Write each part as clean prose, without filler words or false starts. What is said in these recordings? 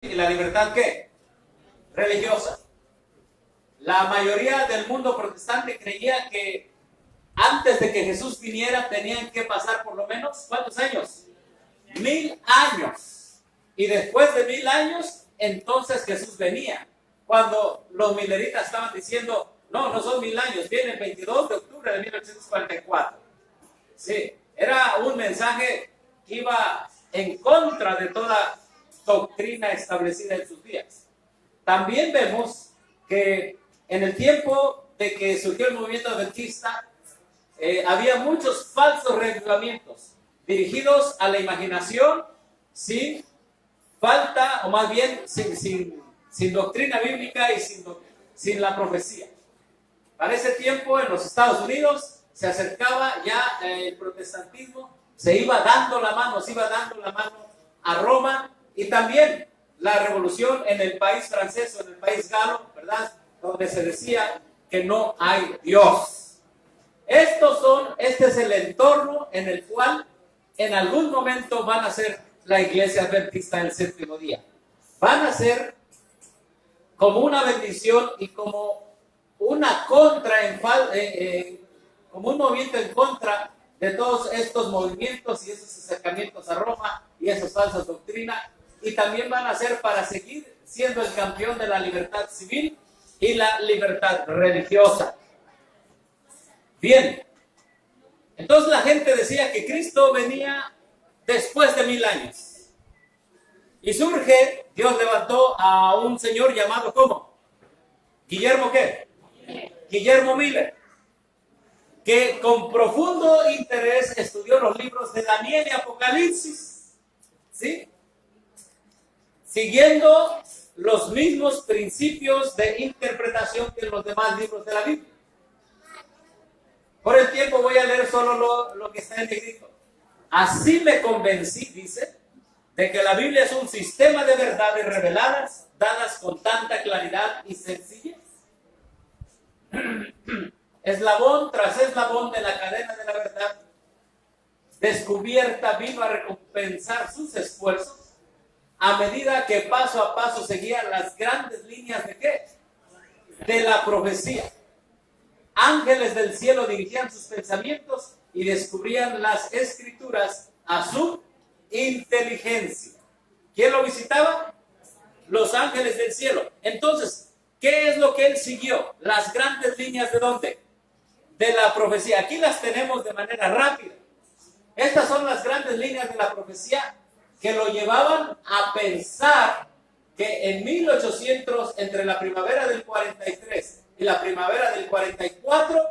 ¿Y la libertad qué? Religiosa. La mayoría del mundo protestante creía que antes de que Jesús viniera tenían que pasar por lo menos, ¿cuántos años? 1000 años. Y después de 1000 años, entonces Jesús venía. Cuando los mileritas estaban diciendo, no, no son 1000 años, viene el 22 de octubre de 1844. Sí, era un mensaje que iba en contra de toda doctrina establecida en sus días. También vemos que en el tiempo de que surgió el movimiento adventista, había muchos falsos reavivamientos dirigidos a la imaginación sin falta, o más bien sin doctrina bíblica y sin la profecía. Para ese tiempo en los Estados Unidos se acercaba ya el protestantismo, se iba dando la mano a Roma, y también la revolución en el país francés o en el país galo, ¿verdad? Donde se decía que no hay Dios. Este es el entorno en el cual en algún momento van a ser la iglesia adventista del séptimo día. Van a ser como una bendición y como una como un movimiento en contra de todos estos movimientos y esos acercamientos a Roma y esas falsas doctrinas, y también van a ser para seguir siendo el campeón de la libertad civil y la libertad religiosa. Bien, entonces la gente decía que Cristo venía después de 1000 años. Y surge, Dios levantó a un señor llamado, ¿cómo? ¿Guillermo qué? Guillermo Miller, que con profundo interés estudió los libros de Daniel y Apocalipsis, ¿sí? Siguiendo los mismos principios de interpretación que los demás libros de la Biblia. Por el tiempo voy a leer solo lo que está en negrito. Así me convencí, dice, de que la Biblia es un sistema de verdades reveladas, dadas con tanta claridad y sencillez. Eslabón tras eslabón de la cadena de la verdad descubierta vino a recompensar sus esfuerzos a medida que paso a paso seguía las grandes líneas de ¿qué? De la profecía. Ángeles del cielo dirigían sus pensamientos y descubrían las escrituras a su inteligencia. ¿Quién lo visitaba? Los ángeles del cielo. Entonces, ¿qué es lo que él siguió? Las grandes líneas ¿de dónde? De la profecía. Aquí las tenemos de manera rápida. Estas son las grandes líneas de la profecía que lo llevaban a pensar que en 1800, entre la primavera del 43 y la primavera del 44,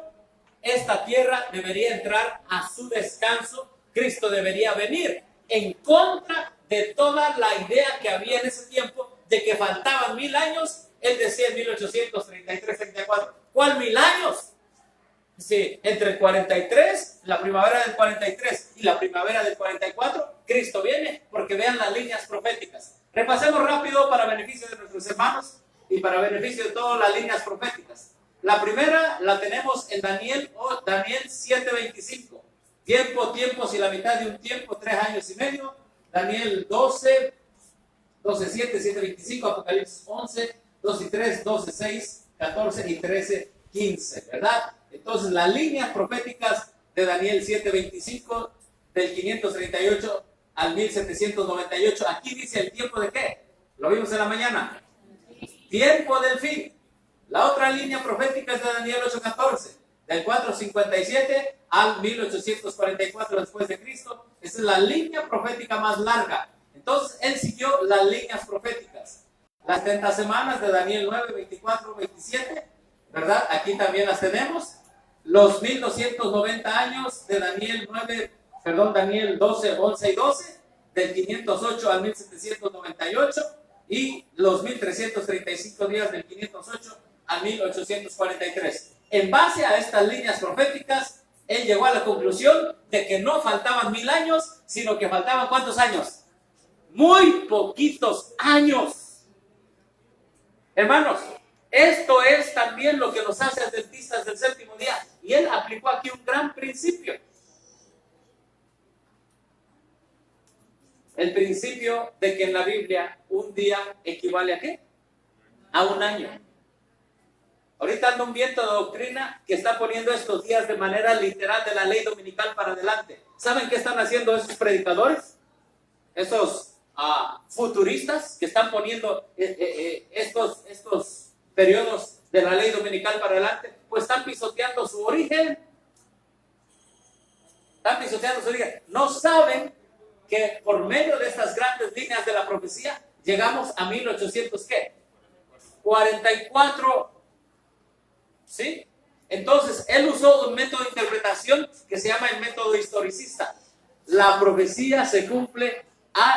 esta tierra debería entrar a su descanso. Cristo debería venir en contra de toda la idea que había en ese tiempo de que faltaban 1000 años. Él decía en 1833-34, ¿cuál 1000 años? Sí, entre el 43, la primavera del 43 y la primavera del 44, Cristo viene, porque vean las líneas proféticas. Repasemos rápido para beneficio de nuestros hermanos y para beneficio de todas las líneas proféticas. La primera la tenemos en Daniel 7:25. Tiempos y la mitad de un tiempo, 3 años y medio. Daniel 12, 12:7, 7:25, Apocalipsis 11, 2:3, 12:6, 14 y 13:15, ¿verdad? Entonces, las líneas proféticas de Daniel 7:25, del 538 al 1798, aquí dice el tiempo de ¿qué? Lo vimos en la mañana. Tiempo del fin. La otra línea profética es de Daniel 8:14, del 457 al 1844 después de Cristo. Esa es la línea profética más larga. Entonces, él siguió las líneas proféticas. Las 30 semanas de Daniel 9, 24, 27, ¿verdad? Aquí también las tenemos. Los 1290 años de Daniel 12, 11 y 12, del 508 al 1798, y los 1335 días del 508 al 1843. En base a estas líneas proféticas, él llegó a la conclusión de que no faltaban 1000 años, sino que faltaban ¿cuántos años? Muy poquitos años. Hermanos, esto es también lo que nos hace adventistas del séptimo día. Y él aplicó aquí un gran principio. El principio de que en la Biblia un día equivale a ¿qué? A un año. Ahorita anda un viento de doctrina que está poniendo estos días de manera literal de la ley dominical para adelante. ¿Saben qué están haciendo esos predicadores? Esos futuristas que están poniendo estos periodos de la ley dominical para adelante, pues están pisoteando su origen. Están pisoteando su origen. No saben que por medio de estas grandes líneas de la profecía llegamos a 1800 ¿qué? 44. ¿Sí? Entonces, él usó un método de interpretación que se llama el método historicista. La profecía se cumple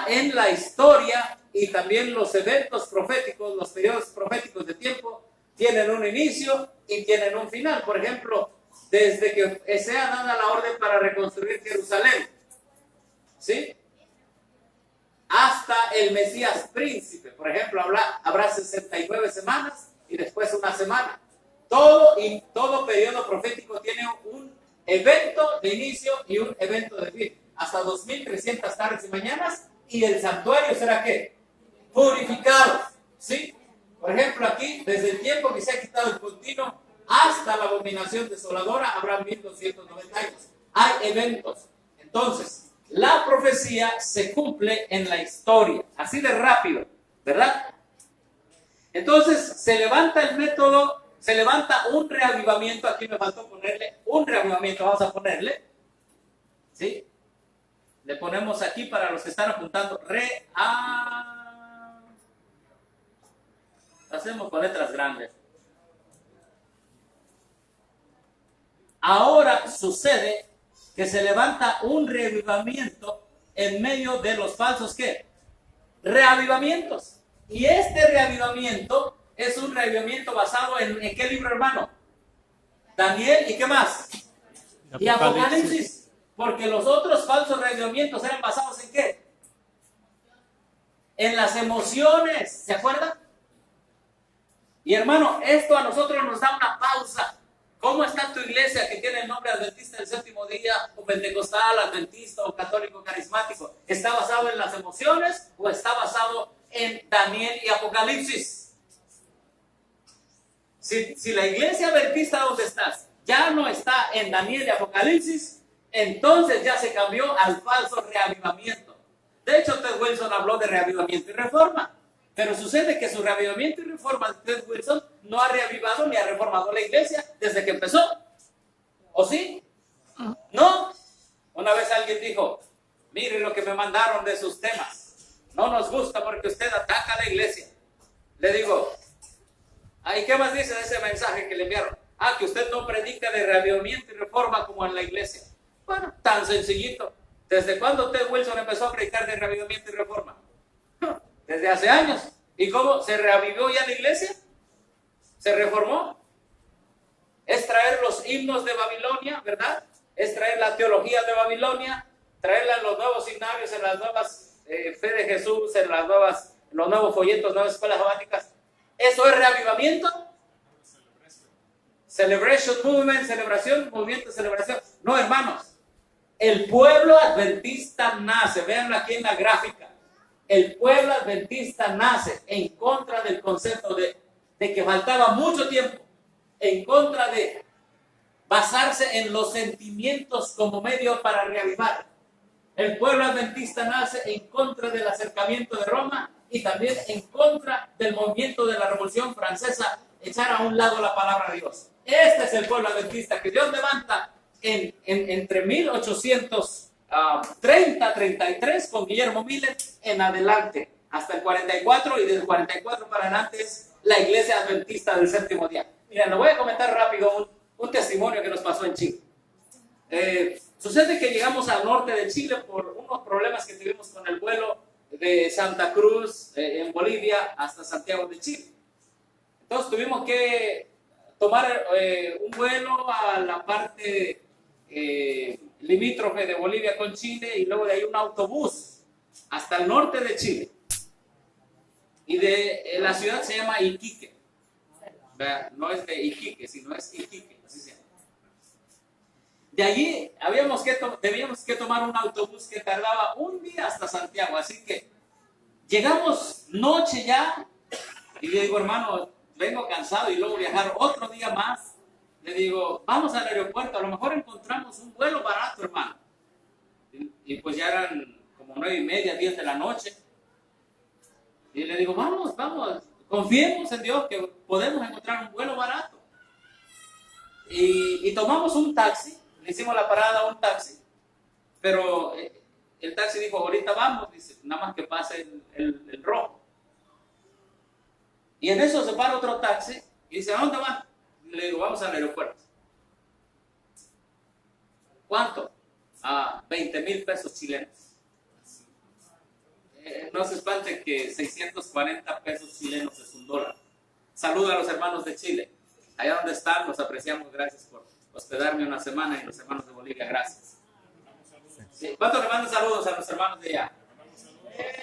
en la historia, y también los eventos proféticos, los periodos proféticos de tiempo, tienen un inicio y tienen un final. Por ejemplo, desde que sea dada la orden para reconstruir Jerusalén, ¿sí?, hasta el Mesías príncipe, por ejemplo, habrá 69 semanas y después una semana. Todo periodo profético tiene un evento de inicio y un evento de fin. Hasta 2300 tardes y mañanas, y el santuario será ¿qué? Purificado. ¿Sí? Por ejemplo, aquí, desde el tiempo que se ha quitado el continuo hasta la abominación desoladora, habrá 1290 años. Hay eventos. Entonces, la profecía se cumple en la historia. Así de rápido, ¿verdad? Entonces, se levanta el método. Se levanta un reavivamiento. Aquí me faltó ponerle un reavivamiento. Vamos a ponerle. ¿Sí? Le ponemos aquí para los que están apuntando. Hacemos con letras grandes. Ahora sucede que se levanta un reavivamiento en medio de los falsos ¿qué? Reavivamientos. Y este reavivamiento es un reavivamiento basado en ¿qué libro, hermano? Daniel, ¿y qué más? Y Apocalipsis. Porque los otros falsos reavivamientos eran basados ¿en qué? En las emociones, ¿se acuerdan? Y hermano, esto a nosotros nos da una pausa. ¿Cómo está tu iglesia que tiene el nombre adventista del séptimo día, o pentecostal, adventista, o católico carismático? ¿Está basado en las emociones o está basado en Daniel y Apocalipsis? Si la iglesia adventista donde estás ya no está en Daniel y Apocalipsis, entonces ya se cambió al falso reavivamiento. De hecho, Ted Wilson habló de reavivamiento y reforma. Pero sucede que su reavivamiento y reforma de Ted Wilson no ha reavivado ni ha reformado la iglesia desde que empezó. ¿O sí? No. Una vez alguien dijo, mire lo que me mandaron de sus temas. No nos gusta porque usted ataca a la iglesia. Le digo, ¿y qué más dice de ese mensaje que le enviaron? Que usted no predica de reavivamiento y reforma como en la iglesia. Bueno, tan sencillito. ¿Desde cuándo Ted Wilson empezó a predicar de reavivamiento y reforma? Desde hace años. ¿Y cómo se reavivó ya la iglesia? ¿Se reformó? Es traer los himnos de Babilonia, ¿verdad? Es traer la teología de Babilonia, traerla en los nuevos himnarios, en las nuevas fe de Jesús, en los nuevos folletos, nuevas escuelas sabáticas. ¿Eso es reavivamiento? Celebration movement, celebración, movimiento de celebración. No, hermanos. El pueblo adventista nace, véanlo aquí en la gráfica. El pueblo adventista nace en contra del concepto de que faltaba mucho tiempo, en contra de basarse en los sentimientos como medio para reavivar. El pueblo adventista nace en contra del acercamiento de Roma y también en contra del movimiento de la Revolución Francesa, echar a un lado la palabra de Dios. Este es el pueblo adventista que Dios levanta entre 1830-33 con Guillermo Miller en adelante, hasta el 44, y del 44 para adelante es la iglesia adventista del séptimo día. Mira, le voy a comentar rápido un testimonio que nos pasó en Chile. Sucede que llegamos al norte de Chile por unos problemas que tuvimos con el vuelo de Santa Cruz en Bolivia hasta Santiago de Chile. Entonces tuvimos que tomar un vuelo a la parte limítrofe de Bolivia con Chile, y luego de ahí un autobús hasta el norte de Chile. Y la ciudad se llama Iquique. No es de Iquique, sino es Iquique, así se llama. De allí debíamos que tomar un autobús que tardaba un día hasta Santiago. Así que llegamos noche ya y le digo, hermano, vengo cansado y luego viajar otro día más. Le digo, vamos al aeropuerto, a lo mejor encontramos un vuelo barato, hermano. Y pues ya eran como 9:30, 10 de la noche. Y le digo, vamos, confiemos en Dios que podemos encontrar un vuelo barato. Y tomamos un taxi, le hicimos la parada a un taxi, pero el taxi dijo, ahorita vamos, dice, nada más que pase el rojo. Y en eso se para otro taxi y dice, ¿a dónde van? Le digo, vamos al aeropuerto. ¿Cuánto? 20,000 pesos chilenos. No se espante que 640 pesos chilenos es $1. Saludo a los hermanos de Chile. Allá donde están, los apreciamos. Gracias por hospedarme una semana. Y los hermanos de Bolivia, gracias. Sí. ¿Cuántos le mandan saludos a los hermanos de allá?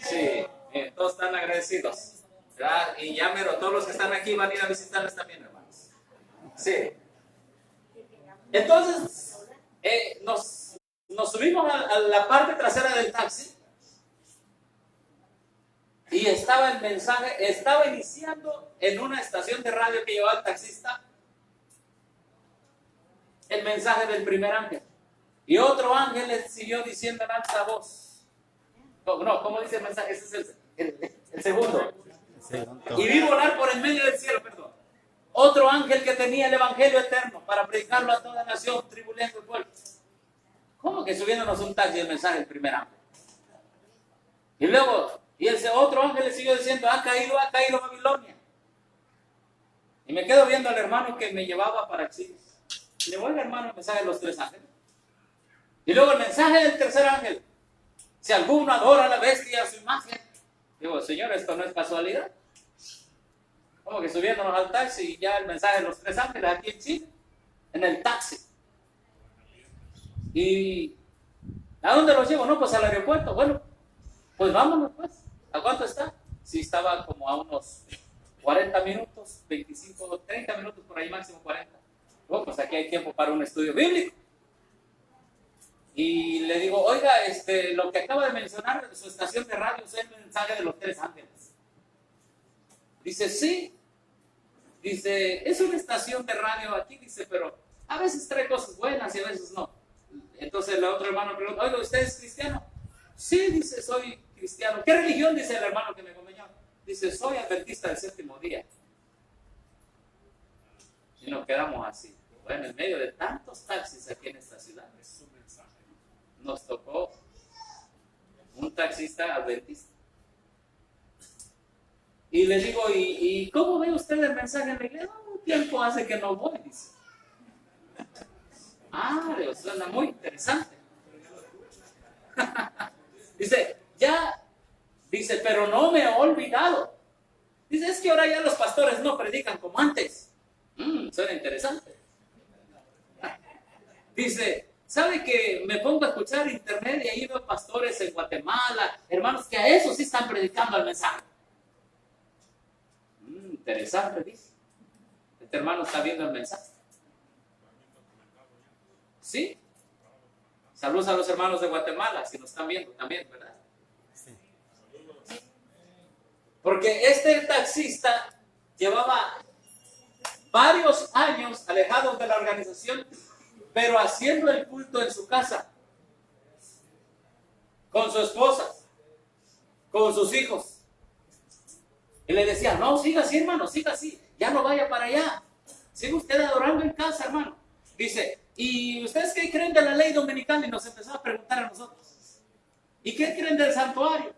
Sí, todos están agradecidos, ¿verdad? Y ya mero, todos los que están aquí van a ir a visitarles también, hermanos. Sí. Entonces, nos subimos a la parte trasera del taxi y estaba el mensaje, estaba iniciando en una estación de radio que llevaba el taxista el mensaje del primer ángel. Y otro ángel le siguió diciendo en alta voz. No, ¿cómo dice el mensaje? Ese es el segundo. Y vi volar por el medio del cielo, perdón, otro ángel que tenía el evangelio eterno para predicarlo a toda nación, tribu, lengua y pueblo. ¿Cómo que subiéndonos un taxi el mensaje del primer ángel? Y luego, ese otro ángel le siguió diciendo, ha caído Babilonia. Y me quedo viendo al hermano que me llevaba para Chile. Le voy al hermano el mensaje de los 3 ángeles. Y luego el mensaje del tercer ángel. Si alguno adora a la bestia a su imagen. Digo, Señor, esto no es casualidad. Como que subiéndonos al taxi y ya el mensaje de los 3 ángeles aquí en Chile, en el taxi. ¿Y a dónde los llevo? No, pues al aeropuerto. Bueno, pues vámonos pues. ¿A cuánto está? Sí, estaba como a unos 40 minutos, 25, 30 minutos por ahí, máximo 40. Bueno, pues aquí hay tiempo para un estudio bíblico. Y le digo, oiga, lo que acaba de mencionar de su estación de radio es el mensaje de los 3 ángeles. Dice, sí. Dice, es una estación de radio aquí, dice, pero a veces trae cosas buenas y a veces no. Entonces el otro hermano pregunta, oiga, ¿usted es cristiano? Sí, dice, soy cristiano. ¿Qué religión? Dice el hermano que me acompañó. Dice, soy adventista del 7º día. Y nos quedamos así. Bueno, en medio de tantos taxis aquí en esta ciudad, nos tocó un taxista adventista. Y le digo, ¿y cómo ve usted el mensaje en la iglesia? Un tiempo hace que no voy, dice. Le suena muy interesante. Dice, pero no me he olvidado. Dice, es que ahora ya los pastores no predican como antes. Suena interesante. Dice, ¿sabe que me pongo a escuchar internet y ahí veo pastores en Guatemala, hermanos que a eso sí están predicando el mensaje? Interesante, dice. Este hermano está viendo el mensaje. ¿Sí? Saludos a los hermanos de Guatemala, si nos están viendo también, ¿verdad? Sí. Porque este taxista llevaba varios años alejados de la organización, pero haciendo el culto en su casa, con su esposa, con sus hijos. Y le decía, no, siga así, hermano, siga así, ya no vaya para allá. Siga usted adorando en casa, hermano. Dice, ¿y ustedes qué creen de la ley dominical? Y nos empezó a preguntar a nosotros. ¿Y qué creen del santuario?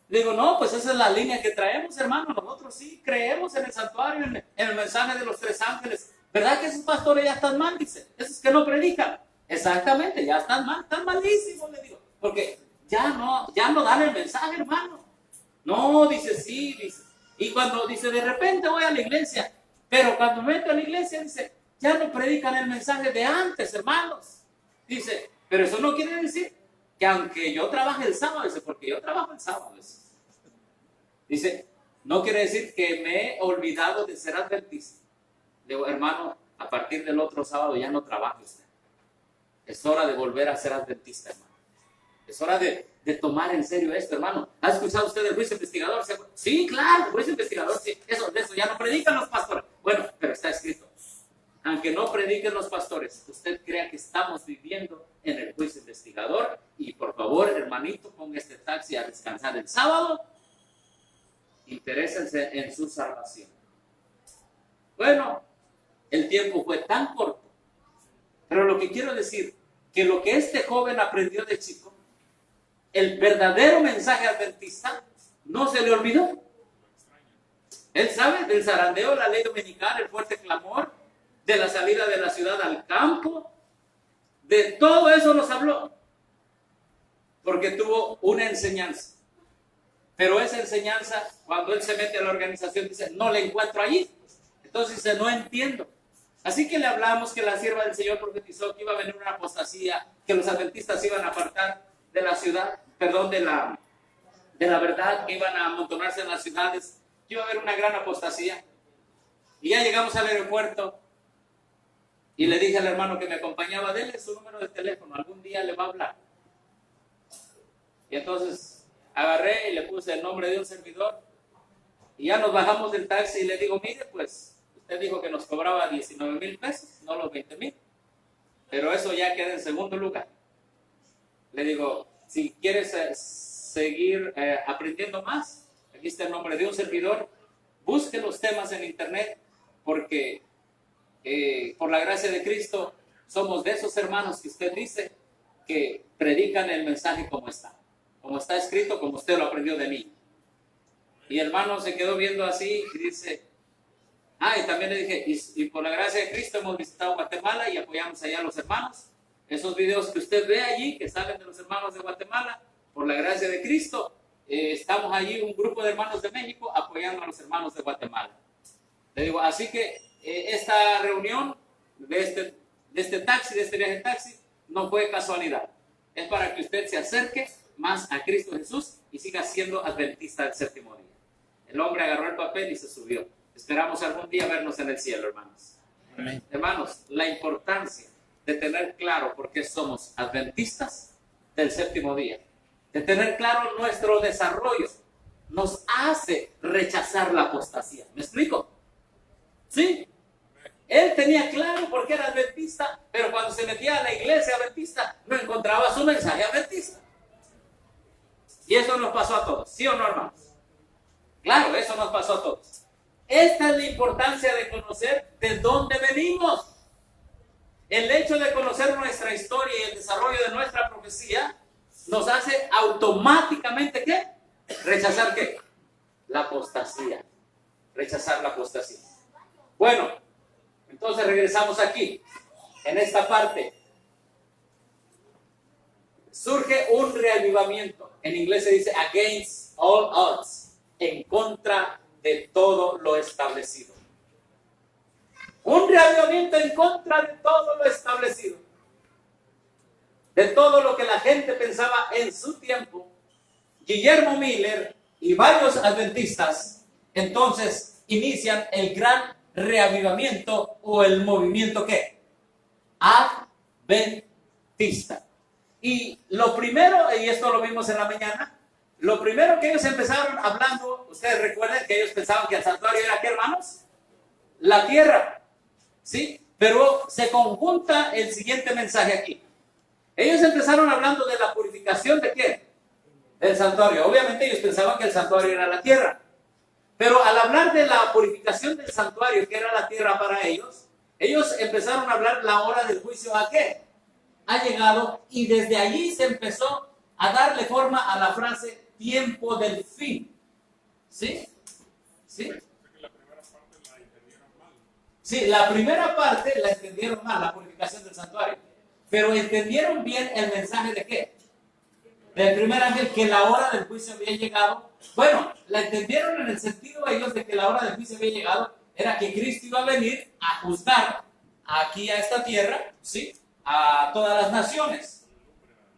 Le digo, no, pues esa es la línea que traemos, hermano. Nosotros sí creemos en el santuario, en el mensaje de los 3 ángeles. ¿Verdad que esos pastores ya están mal? Dice, esos que no predican. Exactamente, ya están mal, están malísimos, le digo. Porque ya no dan el mensaje, hermano. No, dice, sí, dice. Y cuando dice, de repente voy a la iglesia, pero cuando me meto a la iglesia, dice, ya no predican el mensaje de antes, hermanos. Dice, pero eso no quiere decir que aunque yo trabaje el sábado, dice, porque yo trabajo el sábado. Dice, no quiere decir que me he olvidado de ser adventista. Le digo, hermano, a partir del otro sábado ya no trabaje usted. Es hora de volver a ser adventista, hermano. Es hora de tomar en serio esto, hermano. ¿Ha escuchado usted el juicio investigador? Sí, claro, el juicio investigador, sí. De eso ya no predican los pastores. Bueno, pero está escrito. Aunque no prediquen los pastores, usted crea que estamos viviendo en el juicio investigador. Y por favor, hermanito, ponga este taxi a descansar el sábado. Interésense en su salvación. Bueno, el tiempo fue tan corto. Pero lo que quiero decir, que lo que este joven aprendió de chico, el verdadero mensaje adventista, no se le olvidó. Él sabe del zarandeo, la ley dominical, el fuerte clamor, de la salida de la ciudad al campo, de todo eso nos habló, porque tuvo una enseñanza. Pero esa enseñanza, cuando él se mete a la organización, dice, no la encuentro allí. Entonces dice, no entiendo. Así que le hablamos que la sierva del Señor profetizó que iba a venir una apostasía, que los adventistas iban a apartar de la ciudad, perdón, de la verdad, que iban a amontonarse en las ciudades, que iba a haber una gran apostasía. Y ya llegamos al aeropuerto y le dije al hermano que me acompañaba, denle su número de teléfono, algún día le va a hablar. Y entonces agarré y le puse el nombre de un servidor y ya nos bajamos del taxi y le digo, mire, pues usted dijo que nos cobraba 19,000 pesos, no los 20,000, pero eso ya queda en segundo lugar. Le digo, si quieres seguir aprendiendo más, aquí está el nombre de un servidor, busque los temas en internet, porque por la gracia de Cristo somos de esos hermanos que usted dice que predican el mensaje como está escrito, como usted lo aprendió de mí. Y el hermano se quedó viendo así y dice, y también le dije, y por la gracia de Cristo hemos visitado Guatemala y apoyamos allá a los hermanos. Esos videos que usted ve allí, que salen de los hermanos de Guatemala, por la gracia de Cristo, estamos allí, un grupo de hermanos de México, apoyando a los hermanos de Guatemala. Le digo, así que esta reunión de este taxi, de este viaje en taxi, no fue casualidad. Es para que usted se acerque más a Cristo Jesús y siga siendo adventista del séptimo día. El hombre agarró el papel y se subió. Esperamos algún día vernos en el cielo, hermanos. Amén. Hermanos, la importancia de tener claro por qué somos adventistas del séptimo día, de tener claro nuestro desarrollo, nos hace rechazar la apostasía. ¿Me explico? ¿Sí? Él tenía claro por qué era adventista, pero cuando se metía a la iglesia adventista, no encontraba su mensaje adventista. Y eso nos pasó a todos, ¿sí o no, hermanos? Claro, eso nos pasó a todos. Esta es la importancia de conocer de dónde venimos. El hecho de conocer nuestra historia y el desarrollo de nuestra profecía nos hace automáticamente, ¿qué? Rechazar, ¿qué? La apostasía. Rechazar la apostasía. Bueno, entonces regresamos aquí, en esta parte. Surge un reavivamiento. En inglés se dice against all odds, en contra de todo lo establecido. Un reavivamiento en contra de todo lo establecido. De todo lo que la gente pensaba en su tiempo. Guillermo Miller y varios adventistas entonces inician el gran reavivamiento o el movimiento ¿qué? Adventista. Y lo primero, y esto lo vimos en la mañana, lo primero que ellos empezaron hablando, ustedes recuerden que ellos pensaban que el santuario era ¿qué, hermanos? La tierra, ¿sí? Pero se conjunta el siguiente mensaje aquí. Ellos empezaron hablando de la purificación ¿de qué? Del santuario. Obviamente ellos pensaban que el santuario era la tierra. Pero al hablar de la purificación del santuario, que era la tierra para ellos, ellos empezaron a hablar la hora del juicio ¿a qué? Ha llegado, y desde allí se empezó a darle forma a la frase tiempo del fin. ¿Sí? ¿Sí? Sí, la primera parte la entendieron mal, la purificación del santuario. Pero entendieron bien el mensaje de ¿qué? Del primer ángel, que la hora del juicio había llegado. Bueno, la entendieron en el sentido ellos de que la hora del juicio había llegado, era que Cristo iba a venir a juzgar aquí a esta tierra, ¿sí? A todas las naciones,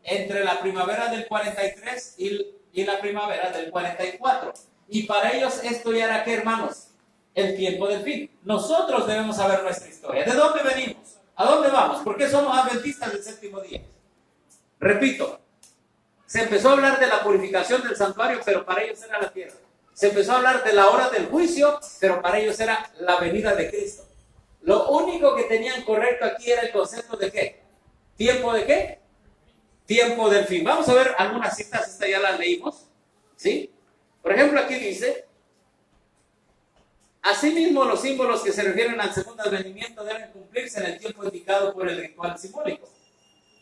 entre la primavera del 43 y la primavera del 44. Y para ellos esto ya era ¿qué, hermanos? El tiempo del fin. Nosotros debemos saber nuestra historia. ¿De dónde venimos? ¿A dónde vamos? ¿Por qué somos adventistas del séptimo día? Repito, se empezó a hablar de la purificación del santuario, pero para ellos era la tierra. Se empezó a hablar de la hora del juicio, pero para ellos era la venida de Cristo. Lo único que tenían correcto aquí era el concepto de ¿qué? ¿Tiempo de qué? Tiempo del fin. Vamos a ver algunas citas, estas ya las leímos, ¿sí? Por ejemplo, aquí dice: asimismo, los símbolos que se refieren al segundo advenimiento deben cumplirse en el tiempo indicado por el ritual simbólico.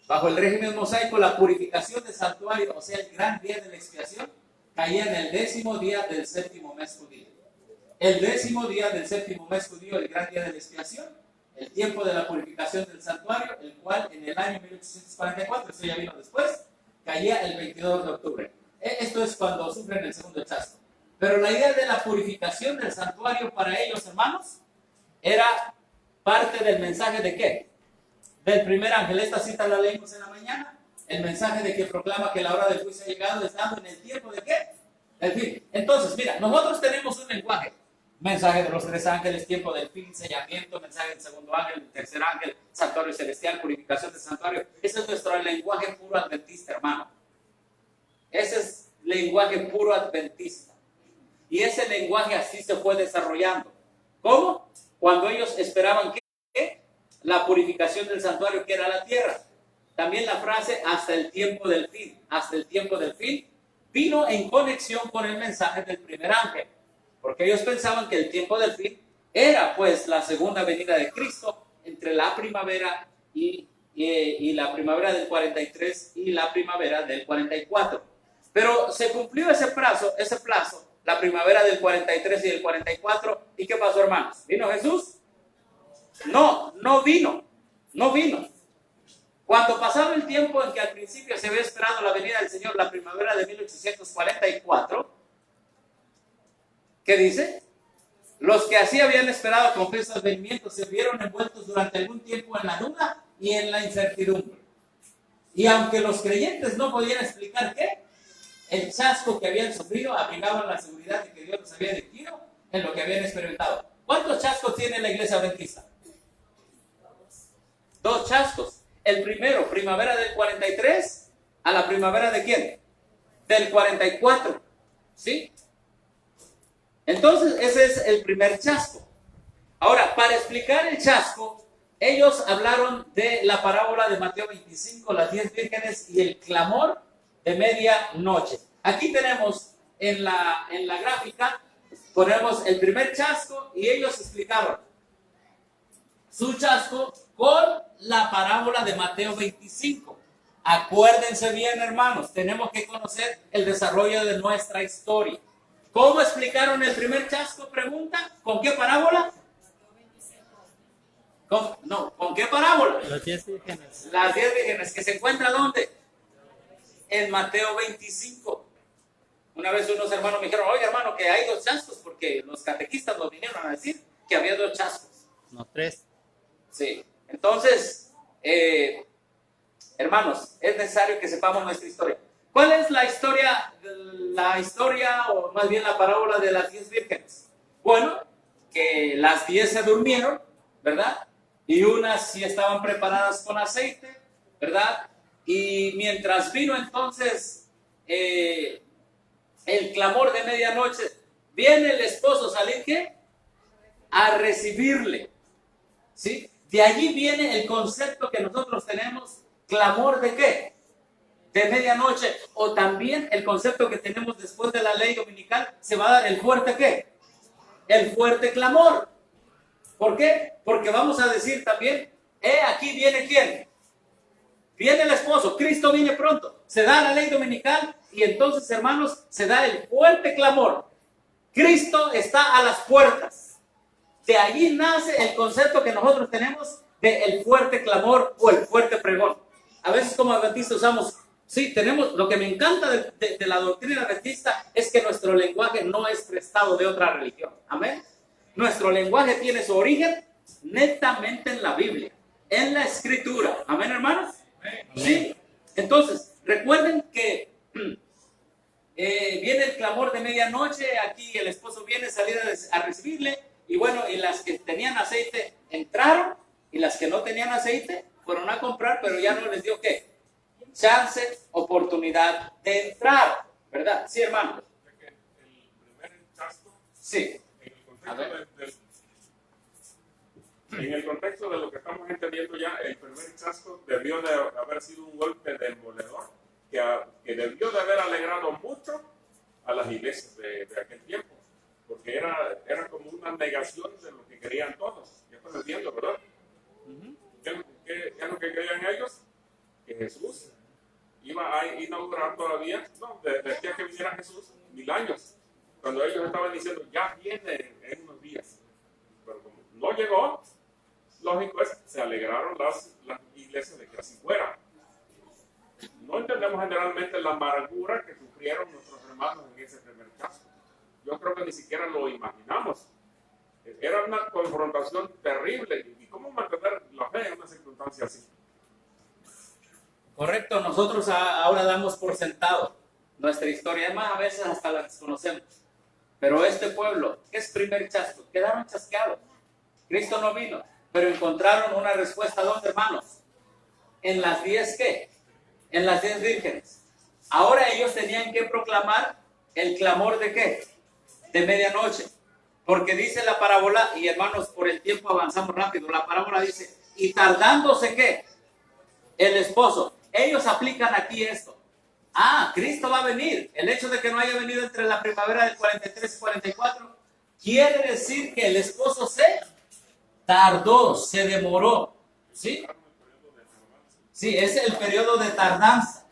Bajo el régimen mosaico, la purificación del santuario, o sea, el gran día de la expiación, caía en el 10º día del séptimo mes judío. El 10º día del séptimo mes judío, el gran día de la expiación, el tiempo de la purificación del santuario, el cual en el año 1844, esto ya vino después, caía el 22 de octubre. Esto es cuando sufren el segundo chasco. Pero la idea de la purificación del santuario para ellos, hermanos, era parte del mensaje de ¿qué? Del primer ángel. Esta cita la leímos en la mañana. El mensaje de que proclama que la hora del juicio ha llegado, estando en el tiempo de ¿qué? El fin. Entonces, mira, nosotros tenemos un lenguaje. Mensaje de los tres ángeles, tiempo del fin, sellamiento, mensaje del segundo ángel, del tercer ángel, santuario celestial, purificación del santuario. Ese es nuestro lenguaje puro adventista, hermano. Ese es lenguaje puro adventista. Y ese lenguaje así se fue desarrollando. ¿Cómo? Cuando ellos esperaban que la purificación del santuario, que era la tierra. También la frase hasta el tiempo del fin. Hasta el tiempo del fin vino en conexión con el mensaje del primer ángel. Porque ellos pensaban que el tiempo del fin era pues la segunda venida de Cristo entre la primavera y la primavera del 43 y la primavera del 44. Pero se cumplió ese plazo, la primavera del 43 y del 44. ¿Y qué pasó, hermanos? ¿Vino Jesús? No vino. Cuando pasaba el tiempo en que al principio se había esperado la venida del Señor, la primavera de 1844, ¿qué dice? Los que así habían esperado con fe su advenimiento se vieron envueltos durante algún tiempo en la duda y en la incertidumbre. Y aunque los creyentes no podían explicar qué, el chasco que habían sufrido abrigaban la seguridad de que Dios los había dirigido en lo que habían experimentado. ¿Cuántos chascos tiene la iglesia adventista? 2 chascos. El primero, primavera del 43, a la primavera de ¿quién? Del 44. ¿Sí? Entonces, ese es el primer chasco. Ahora, para explicar el chasco, ellos hablaron de la parábola de Mateo 25, las 10 vírgenes y el clamor de medianoche. Aquí tenemos en la gráfica, ponemos el primer chasco y ellos explicaron su chasco con la parábola de Mateo 25. Acuérdense bien, hermanos, tenemos que conocer el desarrollo de nuestra historia. ¿Cómo explicaron el primer chasco? Pregunta. ¿Con qué parábola? ¿Con qué parábola? Las 10 vírgenes. Las 10 vírgenes, que se encuentra ¿dónde? En Mateo 25. Una vez unos hermanos me dijeron: oye, hermano, que hay 2 chascos, porque los catequistas nos vinieron a decir que había 2 chascos. No, 3. Sí. Entonces, hermanos, es necesario que sepamos nuestra historia. ¿Cuál es la historia, o más bien la parábola de las 10 vírgenes? Bueno, que las 10 se durmieron, ¿verdad? Y unas sí estaban preparadas con aceite, ¿verdad? Y mientras vino entonces el clamor de medianoche, viene el esposo, ¿salir qué? A recibirle, ¿sí? De allí viene el concepto que nosotros tenemos, clamor de ¿qué? De medianoche, o también el concepto que tenemos después de la ley dominical, se va a dar el fuerte ¿qué? El fuerte clamor. ¿Por qué? Porque vamos a decir también, aquí viene ¿quién? Viene el esposo, Cristo viene pronto. Se da la ley dominical y entonces, hermanos, se da el fuerte clamor. Cristo está a las puertas. De allí nace el concepto que nosotros tenemos de el fuerte clamor o el fuerte pregón. A veces como adventistas usamos, sí, tenemos, lo que me encanta de la doctrina adventista es que nuestro lenguaje no es prestado de otra religión. Amén. Nuestro lenguaje tiene su origen netamente en la Biblia, en la Escritura. Amén, hermanos. Sí. Entonces, recuerden que viene el clamor de medianoche. Aquí el esposo viene a salir a recibirle. Y bueno, y las que tenían aceite entraron. Y las que no tenían aceite fueron a comprar, pero ya no les dio ¿qué? Chance, oportunidad de entrar, ¿verdad? Sí, hermano. El primer chasco, Sí. En el contexto de lo que estamos entendiendo ya, el primer chasco debió de haber sido un golpe demoledor que debió de haber alegrado mucho a las iglesias de aquel tiempo, porque era como una negación de lo que querían todos. Ya están entiendo, ¿verdad? ¿Qué es lo que querían ellos? Que Jesús iba a inaugurar todavía, no, decía que viniera Jesús 1000 años, cuando ellos estaban diciendo, ya viene en unos días. Pero como no llegó, lógico es, se alegraron las iglesias de que así fuera. No entendemos generalmente la amargura que sufrieron nuestros hermanos en ese primer caso. Yo creo que ni siquiera lo imaginamos. Era una confrontación terrible. ¿Y cómo mantener la fe en una circunstancia así? Correcto, nosotros ahora damos por sentado nuestra historia, además a veces hasta la desconocemos. Pero este pueblo, ¿qué es primer chasco? Quedaron chasqueados. Cristo no vino, pero encontraron una respuesta. ¿Dónde, hermanos? En las 10, ¿qué? En las 10 vírgenes. Ahora ellos tenían que proclamar el clamor de ¿qué? De medianoche. Porque dice la parábola, y hermanos, por el tiempo avanzamos rápido, la parábola dice, y tardándose ¿qué? El esposo. Ellos aplican aquí esto. Ah, Cristo va a venir. El hecho de que no haya venido entre la primavera del 43 y 44 quiere decir que el esposo se tardó, se demoró. ¿Sí? Sí, es el periodo de tardanza.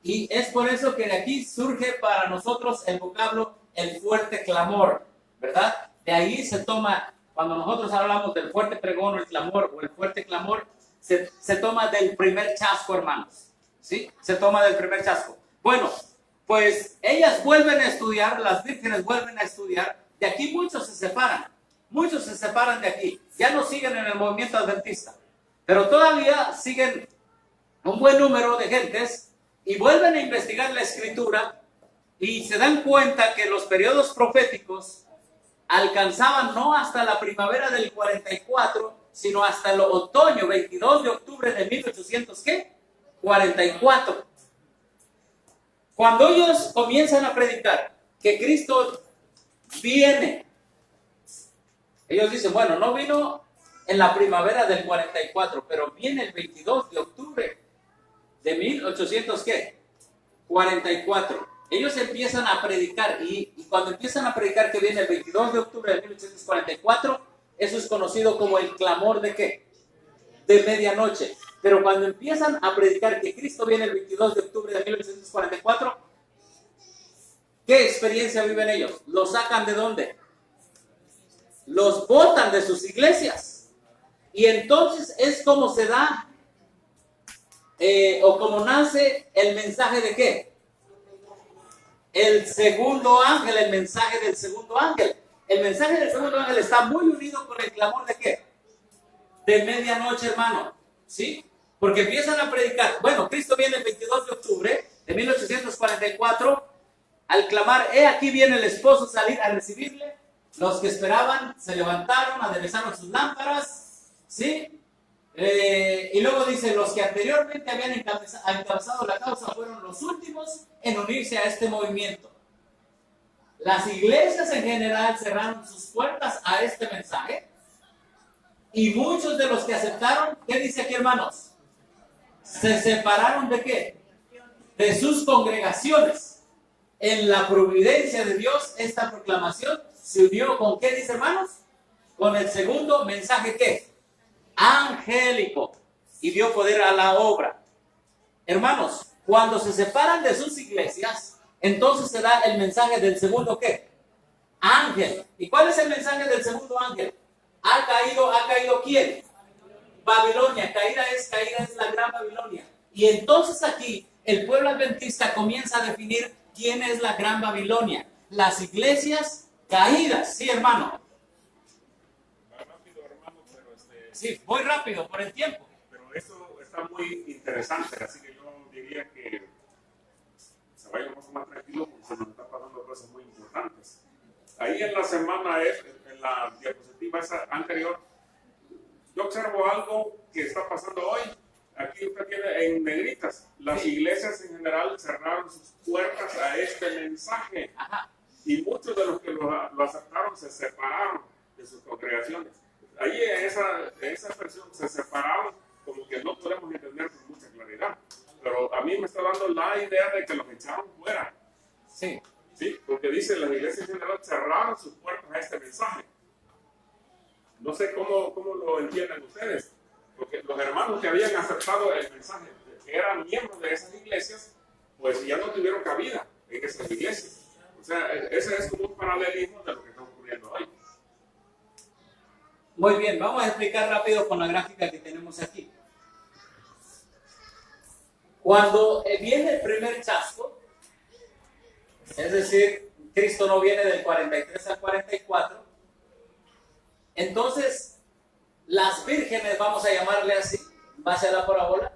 Y es por eso que de aquí surge para nosotros el vocablo el fuerte clamor, ¿verdad? De ahí se toma, cuando nosotros hablamos del fuerte pregón o el clamor o el fuerte clamor, se toma del primer chasco, hermanos. ¿Sí? Se toma del primer chasco. Bueno, pues ellas vuelven a estudiar, las vírgenes vuelven a estudiar. De aquí muchos se separan. Muchos se separan de aquí. Ya no siguen en el movimiento adventista. Pero todavía siguen un buen número de gentes y vuelven a investigar la escritura y se dan cuenta que los periodos proféticos alcanzaban no hasta la primavera del 44, sino hasta el otoño, 22 de octubre de 1844. Cuando ellos comienzan a predicar que Cristo viene, ellos dicen, bueno, no vino en la primavera del 44, pero viene el 22 de octubre de 1844. Ellos empiezan a predicar y cuando empiezan a predicar que viene el 22 de octubre de 1844, eso es conocido como el clamor de ¿qué? De medianoche. Pero cuando empiezan a predicar que Cristo viene el 22 de octubre de 1844, ¿qué experiencia viven ellos? ¿Los sacan de dónde? Los botan de sus iglesias. Y entonces es como se da o como nace el mensaje de ¿qué? El segundo ángel, el mensaje del segundo ángel. El mensaje del segundo ángel está muy unido con el clamor de ¿qué? De medianoche, hermano. ¿Sí? Porque empiezan a predicar. Bueno, Cristo viene el 22 de octubre de 1844 al clamar, he aquí viene el esposo, salir a recibirle. Los que esperaban se levantaron, aderezaron sus lámparas. ¿Sí? Y luego dice, los que anteriormente habían encabezado la causa fueron los últimos en unirse a este movimiento. Las iglesias en general cerraron sus puertas a este mensaje y muchos de los que aceptaron, ¿qué dice aquí, hermanos? Se separaron ¿de qué? De sus congregaciones. En la providencia de Dios, esta proclamación se unió con ¿qué dice, hermanos? Con el segundo mensaje, ¿qué? Angélico, y dio poder a la obra. Hermanos, cuando se separan de sus iglesias, entonces se da el mensaje del segundo ¿qué? Ángel. ¿Y cuál es el mensaje del segundo ángel? ¿Ha caído quién? Babilonia. Caída es la gran Babilonia. Y entonces aquí el pueblo adventista comienza a definir quién es la gran Babilonia. Las iglesias caídas. Sí, hermano. Sí, voy rápido por el tiempo. Pero eso está muy interesante, así que yo diría que se vaya un poco más tranquilo porque se nos están pasando cosas muy importantes. Ahí en la semana, en la diapositiva esa anterior, yo observo algo que está pasando hoy. Aquí usted tiene en negritas. Las iglesias en general cerraron sus puertas a este mensaje. Ajá. Y muchos de los que lo aceptaron se separaron de sus congregaciones. Ahí en esa expresión se separaron, como que no podemos entender con mucha claridad. Pero a mí me está dando la idea de que los echaron fuera. Sí. Sí, porque dice las iglesias en general cerraron sus puertas a este mensaje. No sé cómo lo entienden ustedes, porque los hermanos que habían aceptado el mensaje, que eran miembros de esas iglesias, pues ya no tuvieron cabida en esas iglesias. O sea, ese es como un paralelismo de lo que está ocurriendo hoy. Muy bien, vamos a explicar rápido con la gráfica que tenemos aquí. Cuando viene el primer chasco, es decir, Cristo no viene del 43 al 44, entonces las vírgenes, vamos a llamarle así, en base a la parábola,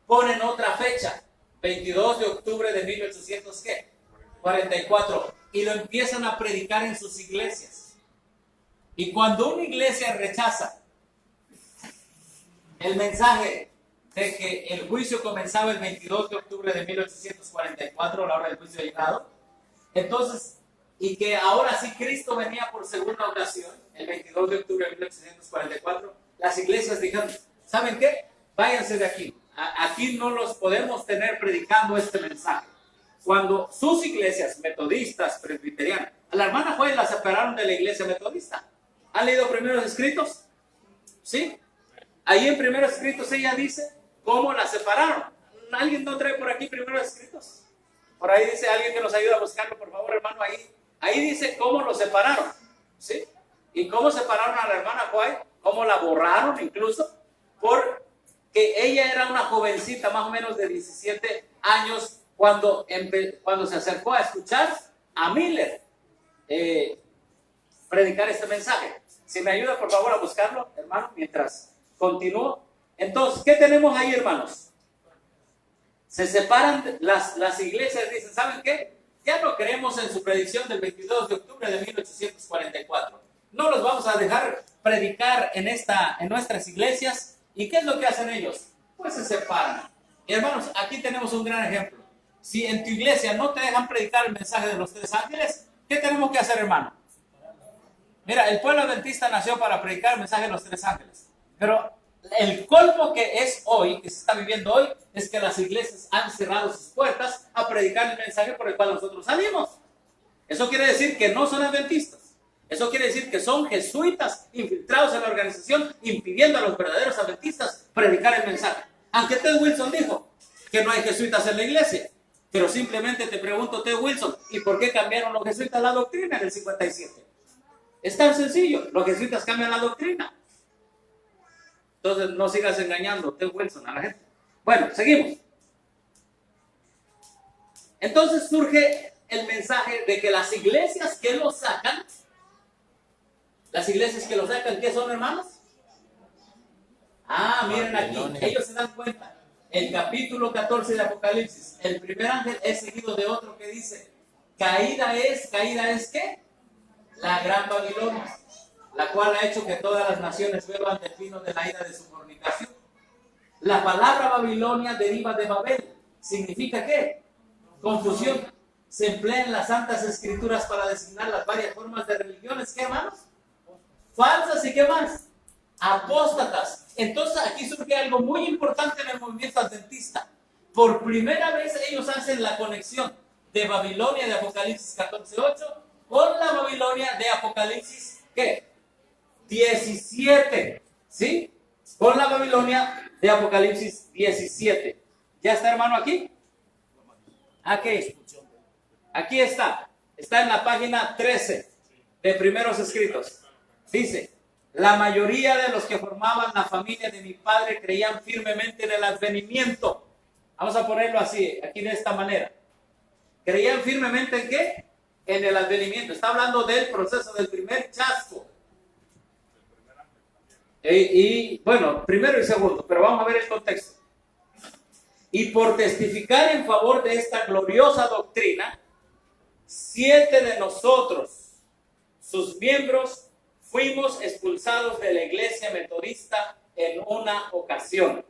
ponen otra fecha, 22 de octubre de 1844, y lo empiezan a predicar en sus iglesias. Y cuando una iglesia rechaza el mensaje de que el juicio comenzaba el 22 de octubre de 1844, la hora del juicio ha llegado, entonces, y que ahora sí Cristo venía por segunda ocasión, el 22 de octubre de 1844, las iglesias dijeron, ¿saben qué? Váyanse de aquí. Aquí no los podemos tener predicando este mensaje. Cuando sus iglesias metodistas, presbiterianas, a la hermana Juárez la separaron de la iglesia metodista. ¿Han leído Primeros Escritos? ¿Sí? Ahí en Primeros Escritos ella dice cómo la separaron. ¿Alguien no trae por aquí Primeros Escritos? Por ahí dice alguien que nos ayuda a buscarlo, por favor, hermano. Ahí dice cómo lo separaron. ¿Sí? Y cómo separaron a la hermana Juárez, cómo la borraron incluso, porque ella era una jovencita, más o menos de 17 años, cuando se acercó a escuchar a Miller predicar este mensaje. Si me ayuda, por favor, a buscarlo, hermano, mientras continúo. Entonces, ¿qué tenemos ahí, hermanos? Se separan las iglesias, dicen, ¿saben qué? Ya no creemos en su predicción del 22 de octubre de 1844. No los vamos a dejar predicar en nuestras iglesias. ¿Y qué es lo que hacen ellos? Pues se separan. Y hermanos, aquí tenemos un gran ejemplo. Si en tu iglesia no te dejan predicar el mensaje de los tres ángeles, ¿qué tenemos que hacer, hermano? Mira, el pueblo adventista nació para predicar el mensaje de los tres ángeles. Pero el colmo que es hoy, que se está viviendo hoy, es que las iglesias han cerrado sus puertas a predicar el mensaje por el cual nosotros salimos. Eso quiere decir que no son adventistas. Eso quiere decir que son jesuitas infiltrados en la organización, impidiendo a los verdaderos adventistas predicar el mensaje. Aunque Ted Wilson dijo que no hay jesuitas en la iglesia. Pero simplemente te pregunto, Ted Wilson, ¿y por qué cambiaron los jesuitas la doctrina en el 57? Es tan sencillo, los jesuitas cambian la doctrina. Entonces no sigas engañando, Ted Wilson, a la gente. Bueno, seguimos. Entonces surge el mensaje de que las iglesias que lo sacan, ¿qué son, hermanos? Miren aquí, ellos se dan cuenta. El capítulo 14 de Apocalipsis, el primer ángel es seguido de otro que dice, caída es ¿qué? La gran Babilonia, la cual ha hecho que todas las naciones beban del vino de la ira de su fornicación. La palabra Babilonia deriva de Babel. ¿Significa qué? Confusión. Se emplea en las Santas Escrituras para designar las varias formas de religiones. ¿Qué, hermanos? Falsas y ¿qué más? Apóstatas. Entonces aquí surge algo muy importante en el movimiento adventista. Por primera vez ellos hacen la conexión de Babilonia de Apocalipsis 14:8 con la Babilonia de Apocalipsis, ¿qué? 17, ¿sí? Con la Babilonia de Apocalipsis 17. ¿Ya está, hermano, aquí? Aquí está. Está en la página 13 de Primeros Escritos. Dice, la mayoría de los que formaban la familia de mi padre creían firmemente en el advenimiento. Vamos a ponerlo así, aquí de esta manera. ¿Creían firmemente en qué? En el advenimiento. Está hablando del proceso del primer chasco. Bueno, primero y segundo, pero vamos a ver el contexto. Y por testificar en favor de esta gloriosa doctrina, 7 de nosotros, sus miembros, fuimos expulsados de la iglesia metodista en una ocasión.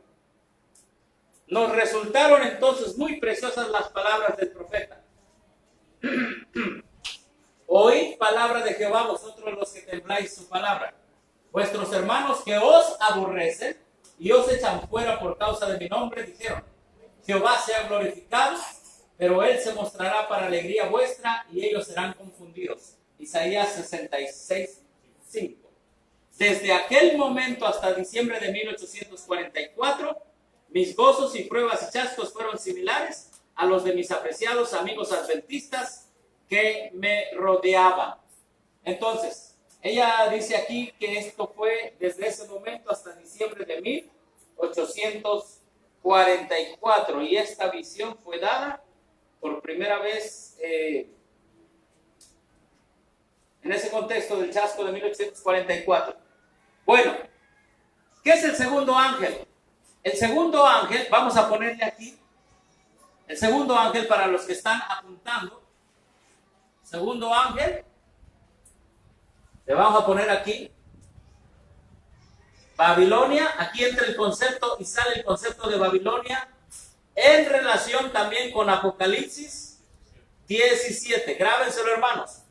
Nos resultaron entonces muy preciosas las palabras del profeta. Oíd palabra de Jehová, vosotros los que templáis su palabra. Vuestros hermanos que os aborrecen y os echan fuera por causa de mi nombre, dijeron: Jehová sea glorificado, pero él se mostrará para alegría vuestra y ellos serán confundidos. Isaías 66:5. Desde aquel momento hasta diciembre de 1844, mis gozos y pruebas y chascos fueron similares a los de mis apreciados amigos adventistas que me rodeaban. Entonces, ella dice aquí que esto fue desde ese momento hasta diciembre de 1844 y esta visión fue dada por primera vez en ese contexto del chasco de 1844. Bueno, ¿qué es el segundo ángel? El segundo ángel, vamos a ponerle aquí, el segundo ángel para los que están apuntando, segundo ángel, le vamos a poner aquí, Babilonia, aquí entra el concepto y sale el concepto de Babilonia en relación también con Apocalipsis 17. Grábenselo, hermanos.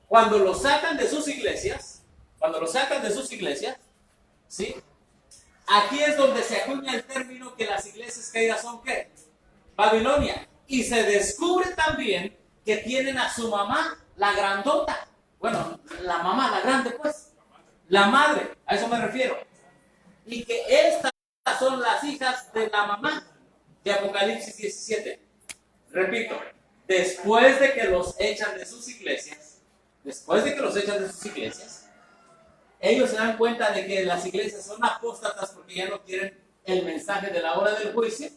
Cuando lo sacan de sus iglesias, ¿sí? Aquí es donde se acuña el término que las iglesias caídas son ¿qué? Babilonia. Y se descubre también que tienen a su mamá, la grandota. Bueno, la mamá, la grande pues. La madre, a eso me refiero. Y que estas son las hijas de la mamá de Apocalipsis 17. Repito, después de que los echan de sus iglesias, ellos se dan cuenta de que las iglesias son apóstatas porque ya no quieren el mensaje de la hora del juicio,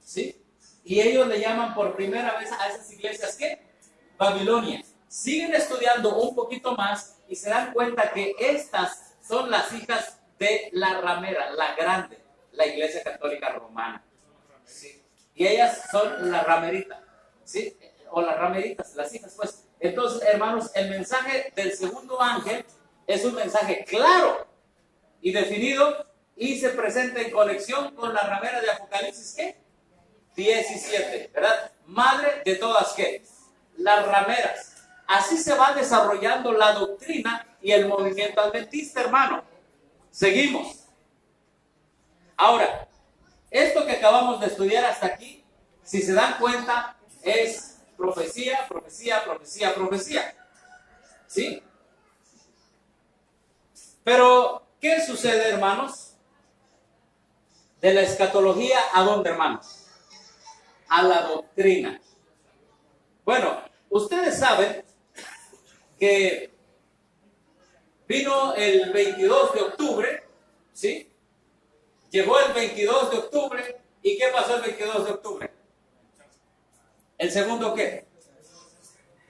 ¿sí? Y ellos le llaman por primera vez a esas iglesias, ¿qué? Babilonia. Siguen estudiando un poquito más y se dan cuenta que estas son las hijas de la ramera, la grande, la iglesia católica romana, ¿sí? Y ellas son la ramerita, ¿sí? O las rameritas, las hijas, pues. Entonces, hermanos, el mensaje del segundo ángel es un mensaje claro y definido y se presenta en conexión con la ramera de Apocalipsis, ¿qué? 17, ¿verdad? Madre de todas, ¿qué? Las rameras. Así se va desarrollando la doctrina y el movimiento adventista, hermano. Seguimos. Ahora, esto que acabamos de estudiar hasta aquí, si se dan cuenta, es profecía, profecía, profecía, profecía. ¿Sí? Pero, ¿qué sucede, hermanos? De la escatología, ¿a dónde, hermanos? A la doctrina. Bueno, ustedes saben que vino el 22 de octubre, ¿sí? Llegó el 22 de octubre, ¿y qué pasó el 22 de octubre? ¿El segundo qué?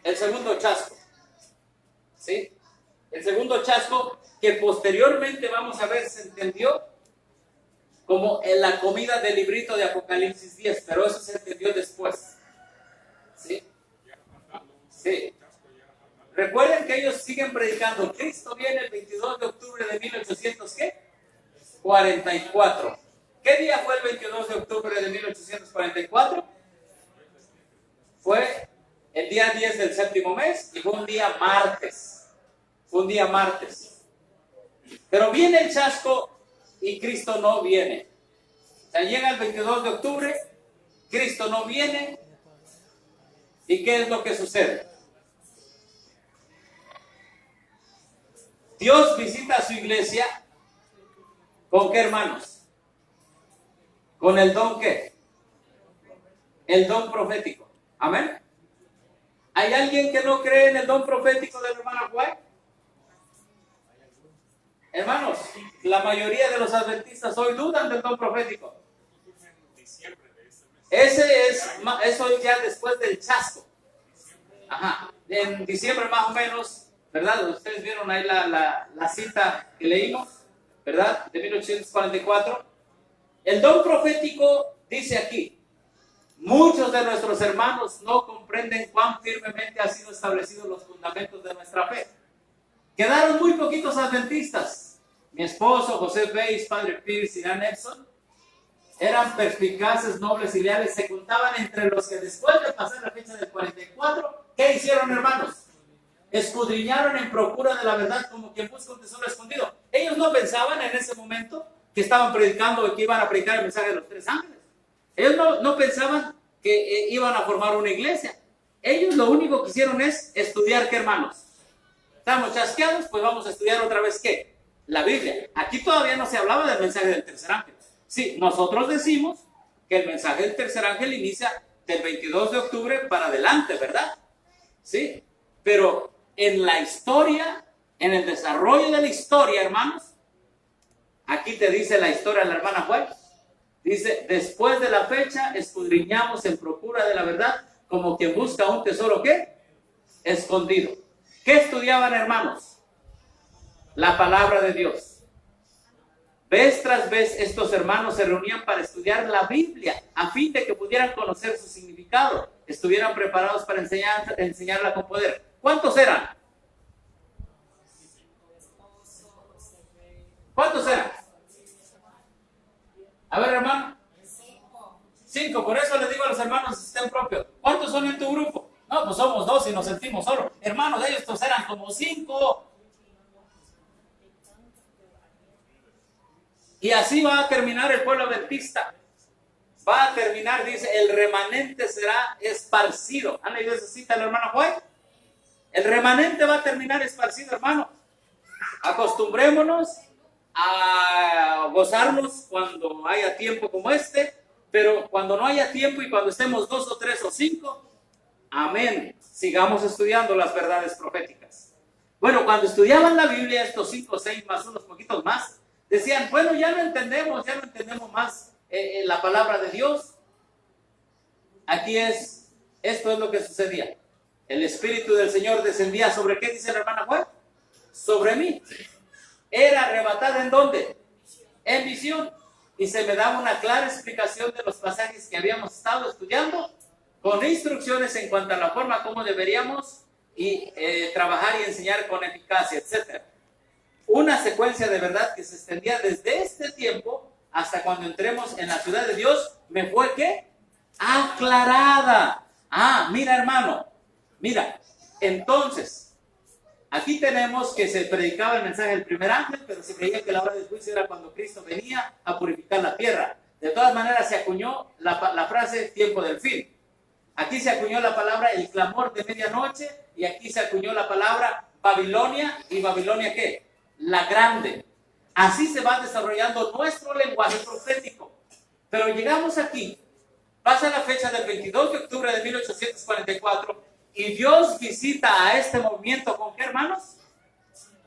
El segundo chasco, ¿sí? El segundo chasco que posteriormente, vamos a ver, se entendió como en la comida del librito de Apocalipsis 10, pero eso se entendió después, ¿sí? Sí. Recuerden que ellos siguen predicando. Cristo viene el 22 de octubre de 1844. ¿Qué día fue el 22 de octubre de 1844? Fue el día 10 del séptimo mes y fue un día martes. Pero viene el chasco y Cristo no viene. O sea, llega el 22 de octubre, Cristo no viene. ¿Y qué es lo que sucede? Dios visita a su iglesia ¿con qué, hermanos? Con el don ¿qué? El don profético. Amén. ¿Hay alguien que no cree en el don profético del hermano White? Hermanos, la mayoría de los adventistas hoy dudan del don profético. Eso ya después del chasco. Ajá. En diciembre más o menos, ¿verdad? Ustedes vieron ahí la cita que leímos, ¿verdad? De 1844. El don profético dice aquí: muchos de nuestros hermanos no comprenden cuán firmemente han sido establecidos los fundamentos de nuestra fe. Quedaron muy poquitos adventistas. Mi esposo, José Bates, padre Pierce y Dan Edson, eran perspicaces, nobles y leales. Se contaban entre los que después de pasar la fecha del 44, ¿qué hicieron, hermanos? Escudriñaron en procura de la verdad como quien busca un tesoro escondido. Ellos no pensaban en ese momento que estaban predicando y que iban a predicar el mensaje de los 3 ángeles. Ellos no pensaban que iban a formar una iglesia. Ellos lo único que hicieron es estudiar, ¿qué, hermanos? Estamos chasqueados, pues vamos a estudiar otra vez, ¿qué? La Biblia. Aquí todavía no se hablaba del mensaje del tercer ángel. Sí, nosotros decimos que el mensaje del tercer ángel inicia del 22 de octubre para adelante, ¿verdad? Sí, pero en la historia, en el desarrollo de la historia, hermanos, aquí te dice la historia de la hermana Juárez. Dice, después de la fecha, escudriñamos en procura de la verdad, como quien busca un tesoro, ¿qué? Escondido. ¿Qué estudiaban, hermanos? La palabra de Dios. Vez tras vez, estos hermanos se reunían para estudiar la Biblia, a fin de que pudieran conocer su significado, estuvieran preparados para enseñarla con poder. ¿Cuántos eran? ¿Cuántos eran? A ver, hermano. 5. Por eso les digo a los hermanos, estén propios. ¿Cuántos son en tu grupo? No, pues somos 2 y nos sentimos solos. Hermanos, ellos pues eran como 5. Y así va a terminar el pueblo adventista. Va a terminar, dice, el remanente será esparcido. ¿Han leído esa cita de la hermana Juárez? El remanente va a terminar esparcido, hermano. Acostumbrémonos a gozarnos cuando haya tiempo como este, pero cuando no haya tiempo y cuando estemos 2 o 3 o 5, amén, sigamos estudiando las verdades proféticas. Bueno, cuando estudiaban la Biblia, estos 5 o 6 más unos poquitos más, decían, bueno, ya no entendemos más la palabra de Dios. Aquí esto es lo que sucedía. El Espíritu del Señor descendía sobre, ¿qué dice la hermana Juan? Sobre mí. Era arrebatada, ¿en dónde? En visión. Y se me daba una clara explicación de los pasajes que habíamos estado estudiando, con instrucciones en cuanto a la forma como deberíamos trabajar y enseñar con eficacia, etc. Una secuencia de verdad que se extendía desde este tiempo hasta cuando entremos en la ciudad de Dios, me fue, ¿qué? Aclarada. Ah, mira, hermano, mira, entonces, aquí tenemos que se predicaba el mensaje del primer ángel, pero se creía que la hora del juicio era cuando Cristo venía a purificar la tierra. De todas maneras se acuñó la frase tiempo del fin. Aquí se acuñó la palabra el clamor de medianoche, y aquí se acuñó la palabra Babilonia. ¿Y Babilonia qué? La grande. Así se va desarrollando nuestro lenguaje profético. Pero llegamos aquí, pasa la fecha del 22 de octubre de 1844, y Dios visita a este movimiento ¿con qué, hermanos?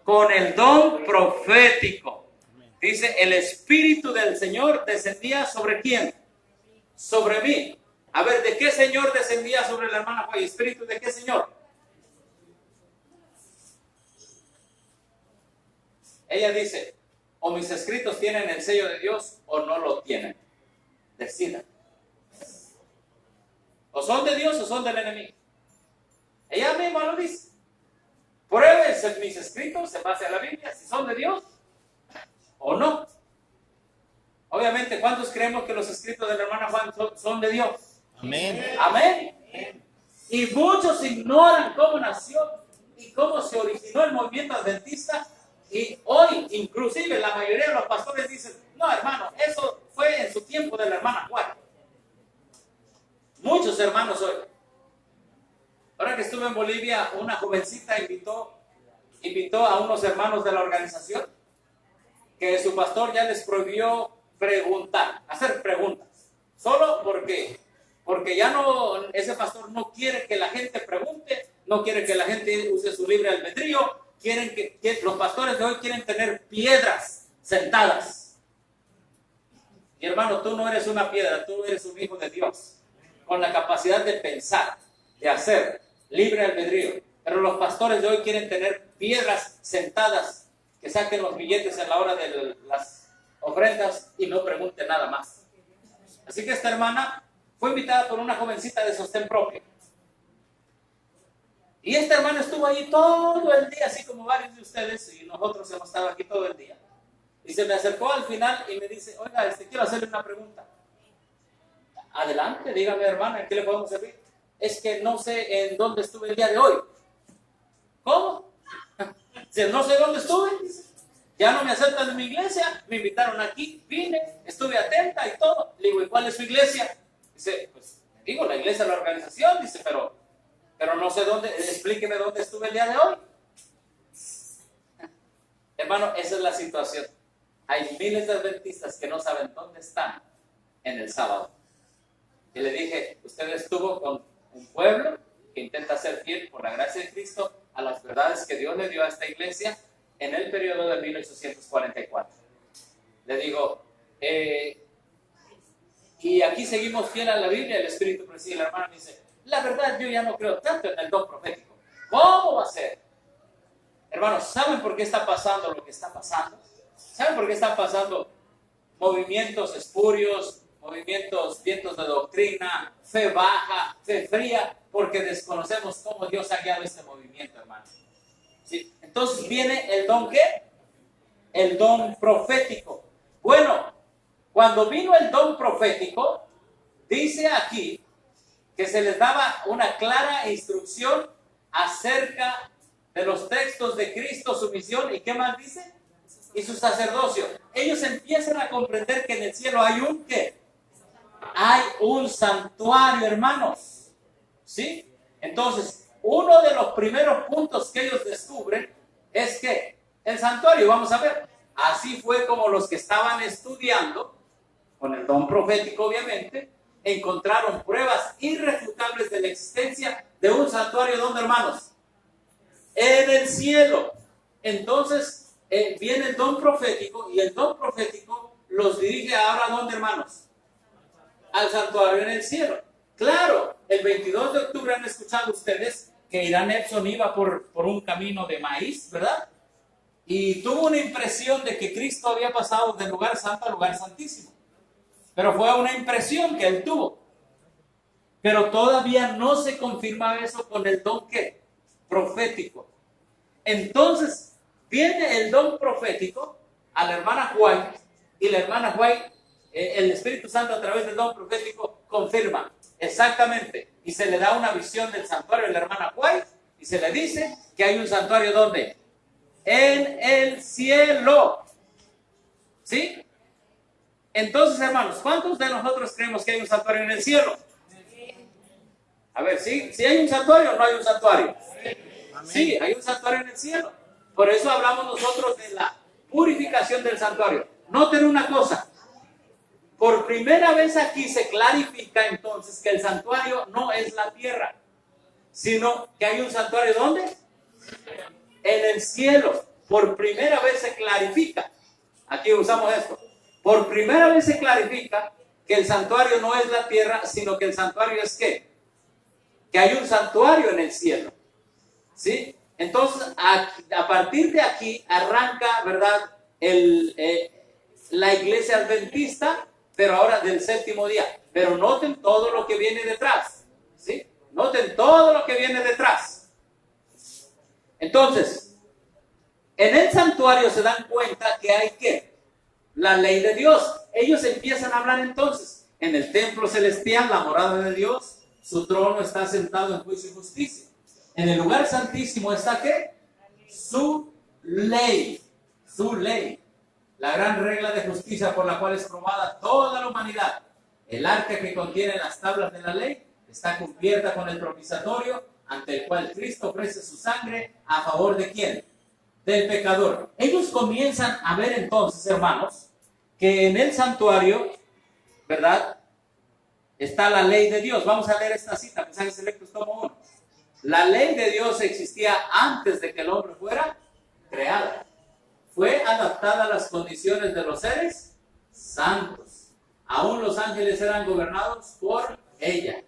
Con el don profético. Dice, el Espíritu del Señor descendía ¿sobre quién? Sobre mí. A ver, ¿de qué Señor descendía sobre la hermana Juárez? ¿Espíritu de qué Señor? Ella dice, o mis escritos tienen el sello de Dios o no lo tienen. Decidan. O son de Dios o son del enemigo. Ella misma lo dice. Prueben mis escritos en base a la Biblia si son de Dios o no. Obviamente, ¿cuántos creemos que los escritos de la hermana Juan son de Dios? Amén. Amén. Y muchos ignoran cómo nació y cómo se originó el movimiento adventista. Y hoy, inclusive, la mayoría de los pastores dicen, no, hermano, eso fue en su tiempo de la hermana Juan. Muchos hermanos hoy. Ahora que estuve en Bolivia, una jovencita invitó a unos hermanos de la organización que su pastor ya les prohibió preguntar, hacer preguntas. Solo porque ya no, ese pastor no quiere que la gente pregunte, no quiere que la gente use su libre albedrío. Quieren que los pastores de hoy quieren tener piedras sentadas. Y hermano, tú no eres una piedra, tú eres un hijo de Dios, con la capacidad de pensar, de hacer, libre albedrío. Pero los pastores de hoy quieren tener piedras sentadas, que saquen los billetes en la hora de las ofrendas y no pregunten nada más. Así que esta hermana fue invitada por una jovencita de sostén propio. Y este hermano estuvo ahí todo el día, así como varios de ustedes, y nosotros hemos estado aquí todo el día. Y se me acercó al final y me dice, oiga, quiero hacerle una pregunta. Adelante, dígame, hermano, ¿en qué le podemos servir? Es que no sé en dónde estuve el día de hoy. ¿Cómo? Dice, no sé dónde estuve. Dice, ya no me aceptan en mi iglesia, me invitaron aquí, vine, estuve atenta y todo. Le digo, ¿y cuál es su iglesia? Dice, pues, digo, la iglesia es la organización. Dice, pero no sé dónde, explíqueme dónde estuve el día de hoy. Hermano, esa es la situación. Hay miles de adventistas que no saben dónde están en el sábado. Y le dije, usted estuvo con un pueblo que intenta ser fiel por la gracia de Cristo a las verdades que Dios le dio a esta iglesia en el periodo de 1844. Le digo, y aquí seguimos fiel a la Biblia. El Espíritu preside. La hermana me dice, la verdad yo ya no creo tanto en el don profético. ¿Cómo va a ser? Hermanos, ¿saben por qué está pasando lo que está pasando? ¿Saben por qué están pasando movimientos espurios, movimientos, vientos de doctrina, fe baja, fe fría? Porque desconocemos cómo Dios ha guiado este movimiento, hermanos. ¿Sí? Entonces viene el don, ¿qué? El don profético. Bueno, cuando vino el don profético, dice aquí que se les daba una clara instrucción acerca de los textos de Cristo, su misión, ¿y qué más dice? Y su sacerdocio. Ellos empiezan a comprender que en el cielo hay un ¿qué? Hay un santuario, hermanos. ¿Sí? Entonces, uno de los primeros puntos que ellos descubren es que el santuario, vamos a ver, así fue como los que estaban estudiando, con el don profético obviamente, encontraron pruebas irrefutables de la existencia de un santuario. ¿Dónde, hermanos? En el cielo. Entonces, viene el don profético, y el don profético los dirige ahora ¿a dónde, hermanos? Al santuario en el cielo. Claro, el 22 de octubre han escuchado ustedes que Irán Epson iba por un camino de maíz, ¿verdad? Y tuvo una impresión de que Cristo había pasado del lugar santo al lugar santísimo. Pero fue una impresión que él tuvo. Pero todavía no se confirma eso con el don ¿qué? Profético. Entonces, viene el don profético a la hermana White, y la hermana White, el Espíritu Santo a través del don profético confirma exactamente, y se le da una visión del santuario a la hermana White, y se le dice que hay un santuario ¿dónde? En el cielo. ¿Sí? Entonces, hermanos, ¿cuántos de nosotros creemos que hay un santuario en el cielo? A ver, ¿sí? ¿Sí hay un santuario o no hay un santuario? Sí, hay un santuario en el cielo. Por eso hablamos nosotros de la purificación del santuario. Noten una cosa. Por primera vez aquí se clarifica entonces que el santuario no es la tierra, sino que hay un santuario ¿dónde? En el cielo. Por primera vez se clarifica. Aquí usamos esto. Por primera vez se clarifica que el santuario no es la tierra, sino que el santuario es ¿qué? Que hay un santuario en el cielo. ¿Sí? Entonces, a partir de aquí arranca, ¿verdad? La iglesia adventista, pero ahora del séptimo día. Pero noten todo lo que viene detrás. ¿Sí? Noten todo lo que viene detrás. Entonces, en el santuario se dan cuenta que hay ¿qué? La ley de Dios. Ellos empiezan a hablar entonces. En el templo celestial, la morada de Dios, su trono está sentado en juicio y justicia. En el lugar santísimo está ¿qué? Su ley. Su ley. La gran regla de justicia por la cual es probada toda la humanidad. El arca que contiene las tablas de la ley está cubierta con el propiciatorio, ante el cual Cristo ofrece su sangre a favor de ¿quién? Del pecador. Ellos comienzan a ver entonces, hermanos, que en el santuario, ¿verdad? Está la ley de Dios. Vamos a leer esta cita, Mensajes Selectos, tomo 1. La ley de Dios existía antes de que el hombre fuera creado. Fue adaptada a las condiciones de los seres santos. Aún los ángeles eran gobernados por ella.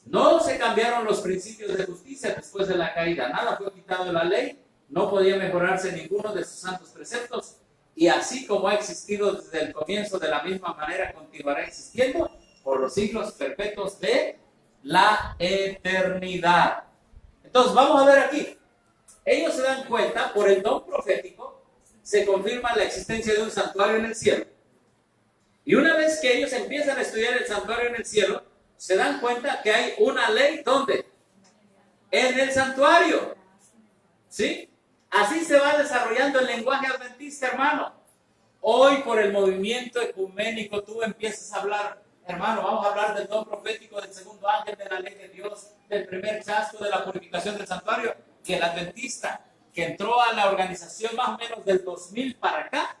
No se cambiaron los principios de justicia después de la caída. Nada fue quitado de la ley. No podía mejorarse ninguno de sus santos preceptos. Y así como ha existido desde el comienzo, de la misma manera continuará existiendo por los siglos perpetuos de la eternidad. Entonces, vamos a ver aquí. Ellos se dan cuenta, por el don profético, se confirma la existencia de un santuario en el cielo. Y una vez que ellos empiezan a estudiar el santuario en el cielo, se dan cuenta que hay una ley, ¿dónde? En el santuario. ¿Sí? Así se va desarrollando el lenguaje adventista, hermano. Hoy, por el movimiento ecuménico, tú empiezas a hablar, hermano, vamos a hablar del don profético, del segundo ángel, de la ley de Dios, del primer chasco, de la purificación del santuario. Y el adventista, que entró a la organización más o menos del 2000 para acá,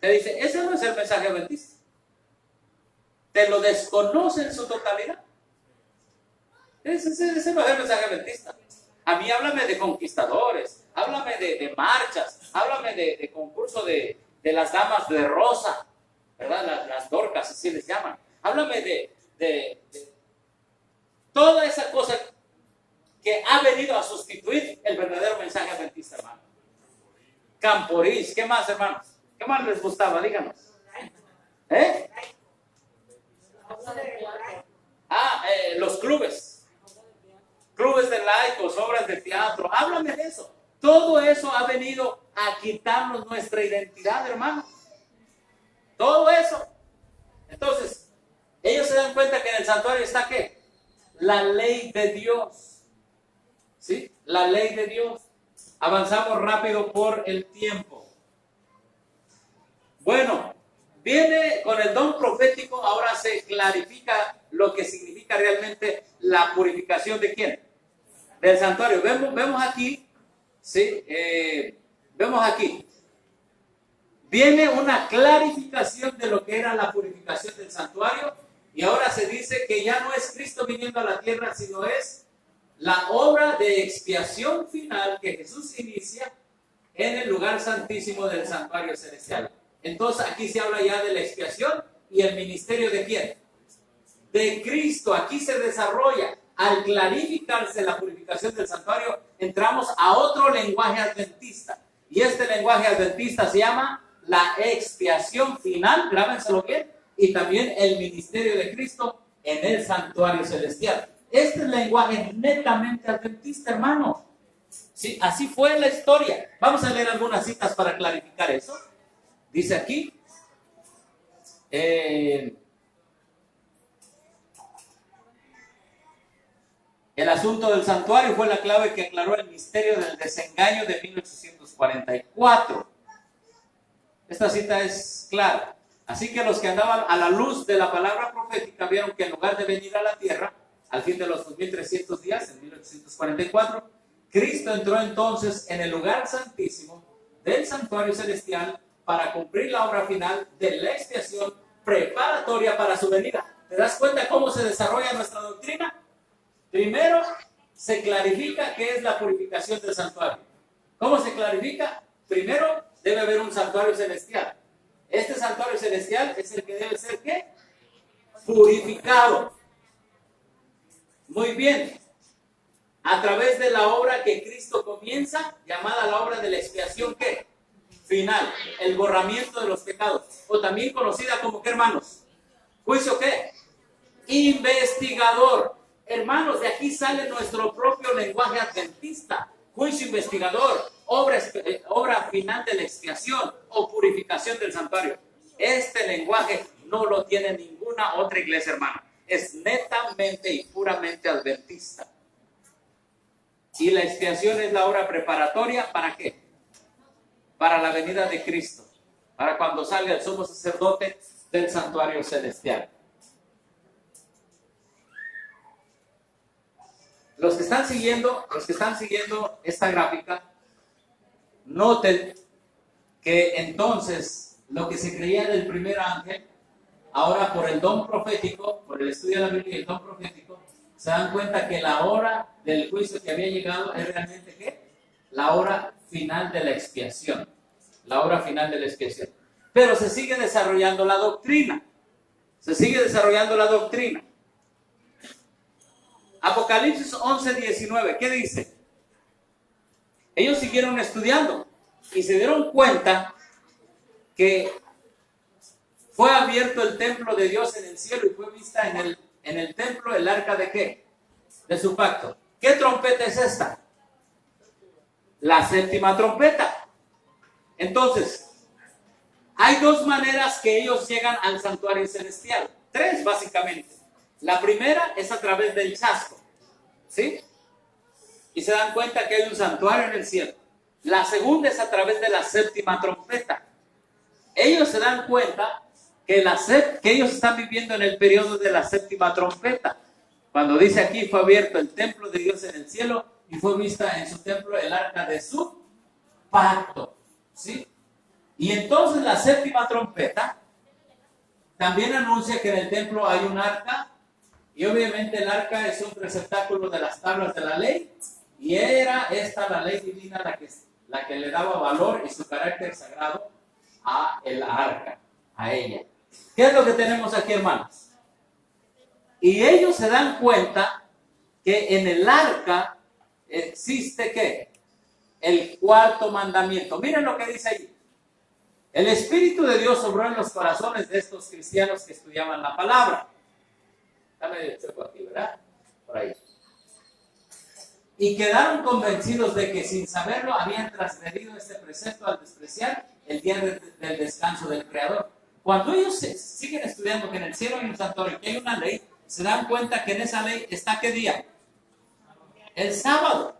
te dice, ese no es el mensaje adventista. Te lo desconoce en su totalidad. Ese no es el mensaje adventista. A mí háblame de conquistadores, háblame de marchas, háblame de concurso de las damas de rosa, ¿verdad? Las dorcas, así les llaman. Háblame de toda esa cosa que ha venido a sustituir el verdadero mensaje adventista, hermano. Camporís, ¿qué más, hermanos? ¿Qué más les gustaba? Díganos. Los clubes de laicos, obras de teatro, háblame de eso. Todo eso ha venido a quitarnos nuestra identidad, hermano. Todo eso. Entonces, ellos se dan cuenta que en el santuario está ¿qué? La ley de Dios. ¿Sí? La ley de Dios. Avanzamos rápido por el tiempo. Bueno, viene con el don profético, ahora se clarifica lo que significa realmente la purificación de ¿quién? Del santuario. Vemos aquí, ¿sí? Vemos aquí. Viene una clarificación de lo que era la purificación del santuario y ahora se dice que ya no es Cristo viniendo a la tierra, sino es la obra de expiación final que Jesús inicia en el lugar santísimo del santuario celestial. Entonces aquí se habla ya de la expiación y el ministerio ¿de quién? De Cristo. Aquí se desarrolla. Al clarificarse la purificación del santuario, entramos a otro lenguaje adventista. Y este lenguaje adventista se llama la expiación final, grábenselo bien, y también el ministerio de Cristo en el santuario celestial. Este lenguaje es netamente adventista, hermano. Sí, así fue la historia. Vamos a leer algunas citas para clarificar eso. Dice aquí, el asunto del santuario fue la clave que aclaró el misterio del desengaño de 1844. Esta cita es clara. Así que los que andaban a la luz de la palabra profética vieron que en lugar de venir a la tierra, al fin de los 2300 días, en 1844, Cristo entró entonces en el lugar santísimo del santuario celestial para cumplir la obra final de la expiación preparatoria para su venida. ¿Te das cuenta cómo se desarrolla nuestra doctrina? Primero, se clarifica qué es la purificación del santuario. ¿Cómo se clarifica? Primero, debe haber un santuario celestial. Este santuario celestial es el que debe ser, ¿qué? Purificado. Muy bien. A través de la obra que Cristo comienza, llamada la obra de la expiación, ¿qué? Final. El borramiento de los pecados. O también conocida como, ¿qué, hermanos? ¿Juicio qué? Investigador. Hermanos, de aquí sale nuestro propio lenguaje adventista. Juicio investigador, obra final de la expiación o purificación del santuario. Este lenguaje no lo tiene ninguna otra iglesia, hermano. Es netamente y puramente adventista. Y la expiación es la obra preparatoria, ¿para qué? Para la venida de Cristo. Para cuando salga el sumo sacerdote del santuario celestial. Los que están siguiendo esta gráfica, noten que entonces lo que se creía del primer ángel, ahora por el don profético, por el estudio de la Biblia y el don profético, se dan cuenta que la hora del juicio que había llegado es realmente ¿qué? La hora final de la expiación. La hora final de la expiación. Pero se sigue desarrollando la doctrina. Se sigue desarrollando la doctrina. Apocalipsis 11:19, ¿qué dice? Ellos siguieron estudiando y se dieron cuenta que fue abierto el templo de Dios en el cielo y fue vista en en el templo el arca de ¿qué? De su pacto. ¿Qué trompeta es esta? La séptima trompeta. Entonces, hay dos maneras que ellos llegan al santuario celestial. Tres, básicamente. La primera es a través del chasco, ¿sí? Y se dan cuenta que hay un santuario en el cielo. La segunda es a través de la séptima trompeta. Ellos se dan cuenta que ellos están viviendo en el periodo de la séptima trompeta. Cuando dice aquí, fue abierto el templo de Dios en el cielo y fue vista en su templo el arca de su pacto, ¿sí? Y entonces la séptima trompeta también anuncia que en el templo hay un arca, y obviamente el arca es un receptáculo de las tablas de la ley, y era esta la ley divina la que le daba valor y su carácter sagrado a el arca, a ella. ¿Qué es lo que tenemos aquí, hermanos? Y ellos se dan cuenta que en el arca existe ¿qué? El cuarto mandamiento. Miren lo que dice ahí. El Espíritu de Dios sobró en los corazones de estos cristianos que estudiaban la palabra. Está medio choco aquí, ¿verdad? Por ahí. Y quedaron convencidos de que sin saberlo habían transgredido este precepto al despreciar el día del descanso del Creador. Cuando ellos siguen estudiando que en el cielo hay un santuario, que hay una ley, se dan cuenta que en esa ley está ¿qué día? El sábado.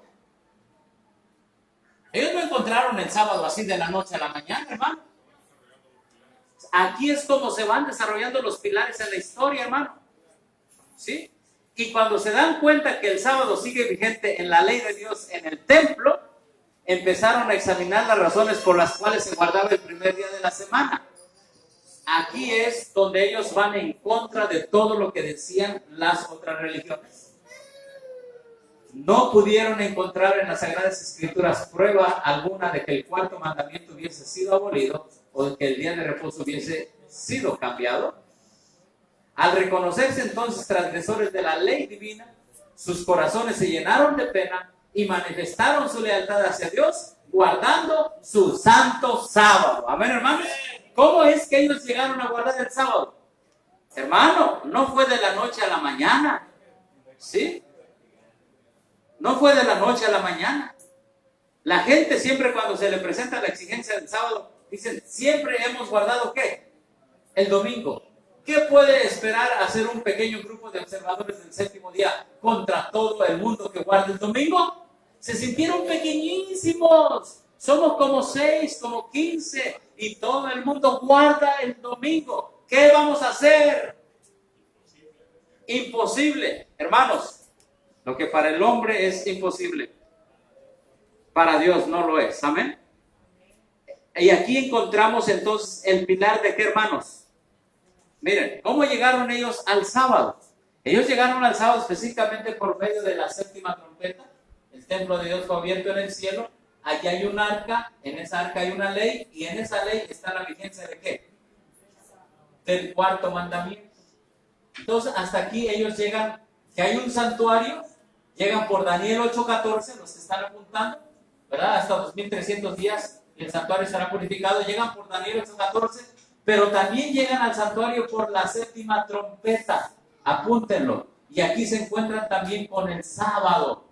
Ellos no encontraron el sábado así de la noche a la mañana, hermano. Aquí es como se van desarrollando los pilares en la historia, hermano. ¿Sí? Y cuando se dan cuenta que el sábado sigue vigente en la ley de Dios en el templo, empezaron a examinar las razones por las cuales se guardaba el primer día de la semana. Aquí es donde ellos van en contra de todo lo que decían las otras religiones. No pudieron encontrar en las Sagradas Escrituras prueba alguna de que el cuarto mandamiento hubiese sido abolido o de que el día de reposo hubiese sido cambiado. Al reconocerse entonces transgresores de la ley divina, sus corazones se llenaron de pena y manifestaron su lealtad hacia Dios, guardando su santo sábado. Amén, hermanos. ¿Cómo es que ellos llegaron a guardar el sábado? Hermano, no fue de la noche a la mañana. ¿Sí? No fue de la noche a la mañana. La gente siempre cuando se le presenta la exigencia del sábado, dicen, siempre hemos guardado ¿qué? El domingo. ¿Qué puede esperar hacer un pequeño grupo de observadores del séptimo día contra todo el mundo que guarda el domingo? Se sintieron pequeñísimos. Somos como 6, como 15 y todo el mundo guarda el domingo. ¿Qué vamos a hacer? Imposible. Hermanos, lo que para el hombre es imposible, para Dios no lo es. Amén. Y aquí encontramos entonces el pilar de qué, hermanos. Miren, ¿cómo llegaron ellos al sábado? Ellos llegaron al sábado específicamente por medio de la séptima trompeta. El templo de Dios fue abierto en el cielo. Allí hay un arca, en esa arca hay una ley, y en esa ley está la vigencia de ¿qué? Del cuarto mandamiento. Entonces, hasta aquí ellos llegan, que hay un santuario, llegan por Daniel 8:14, los que están apuntando, ¿verdad? Hasta 2300 días y el santuario estará purificado. Llegan por Daniel 8:14. Pero también llegan al santuario por la séptima trompeta. Apúntenlo. Y aquí se encuentran también con el sábado.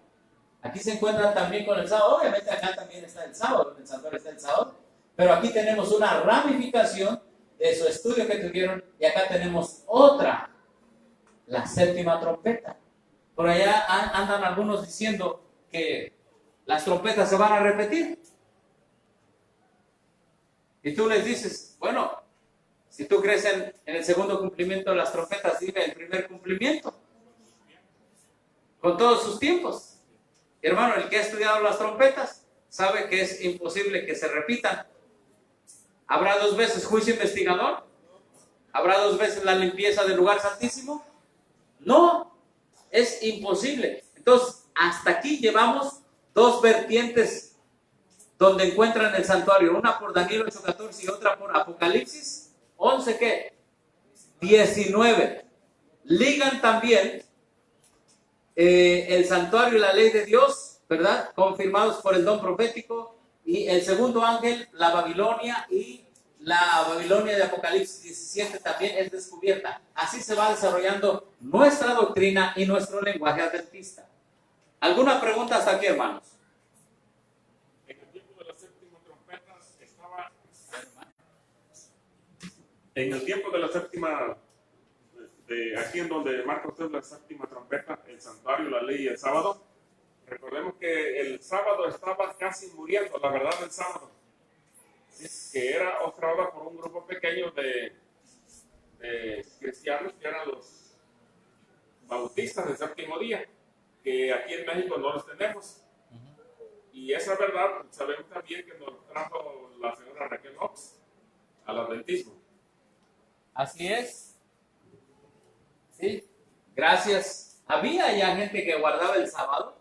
Aquí se encuentran también con el sábado. Obviamente acá también está el sábado. En el santuario está el sábado. Pero aquí tenemos una ramificación de su estudio que tuvieron. Y acá tenemos otra. La séptima trompeta. Por allá andan algunos diciendo que las trompetas se van a repetir. Y tú les dices, bueno, si tú crees en el segundo cumplimiento de las trompetas, dime el primer cumplimiento. Con todos sus tiempos. Hermano, el que ha estudiado las trompetas sabe que es imposible que se repitan. ¿Habrá 2 veces juicio investigador? ¿Habrá 2 veces la limpieza del lugar santísimo? No, es imposible. Entonces, hasta aquí llevamos 2 vertientes donde encuentran el santuario. Una por Daniel 8:14 y otra por Apocalipsis 11, ¿qué? 19. Ligan también el santuario y la ley de Dios, ¿verdad? Confirmados por el don profético y el segundo ángel, la Babilonia y la Babilonia de Apocalipsis 17 también es descubierta. Así se va desarrollando nuestra doctrina y nuestro lenguaje adventista. ¿Alguna pregunta hasta aquí, hermanos? En el tiempo de la séptima trompeta estaba... En el tiempo de la séptima... aquí en donde marca usted la séptima trompeta, el santuario, la ley y el sábado. Recordemos que el sábado estaba casi muriendo, la verdad, el sábado, que era observada por un grupo pequeño de cristianos que eran los bautistas del séptimo día, que aquí en México no los tenemos. Y esa verdad sabemos también que nos trajo la señora Raquel Ox al adventismo. Así es. Sí, gracias. Había ya gente que guardaba el sábado.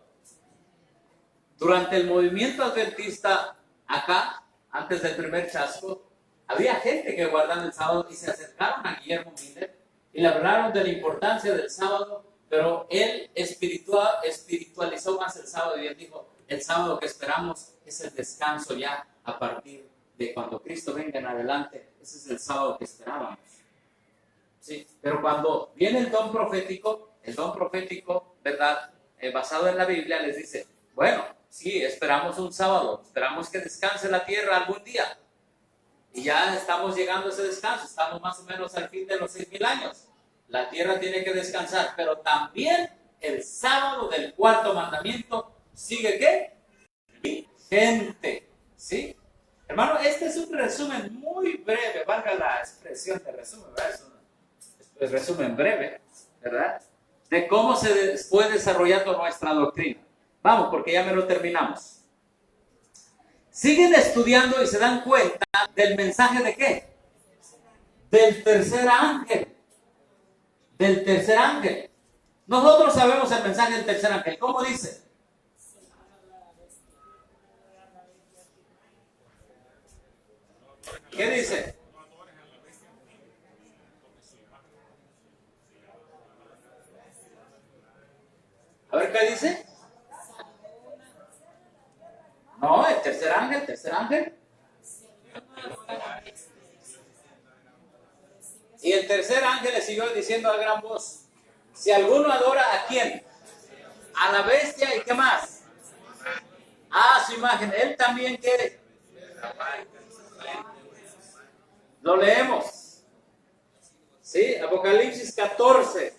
Durante el movimiento adventista acá, antes del primer chasco, había gente que guardaba el sábado y se acercaron a Guillermo Miller y le hablaron de la importancia del sábado, pero él espiritualizó más el sábado y él dijo, el sábado que esperamos es el descanso ya a partir de cuando Cristo venga en adelante. Ese es el sábado que esperábamos. Sí, pero cuando viene el don profético, ¿verdad? Basado en la Biblia, les dice, bueno, sí, esperamos un sábado, esperamos que descanse la tierra algún día. Y ya estamos llegando a ese descanso, estamos más o menos al fin de los 6,000 años. La tierra tiene que descansar, pero también el sábado del cuarto mandamiento sigue ¿qué? Vigente, ¿sí? Hermano, este es un resumen muy breve, valga la expresión de resumen, ¿verdad? Es un resumen breve, ¿verdad? De cómo se fue desarrollando nuestra doctrina. Vamos, porque ya me lo terminamos. Siguen estudiando y se dan cuenta del mensaje de ¿qué? Del tercer ángel. Del tercer ángel. Nosotros sabemos el mensaje del tercer ángel. ¿Cómo dice? ¿Qué dice? A ver, ¿qué dice? No, el tercer ángel. Y el tercer ángel le siguió diciendo a gran voz, si alguno adora ¿a quién? A la bestia y ¿qué más? A su imagen. Él también quiere. Lo leemos. Sí, Apocalipsis 14,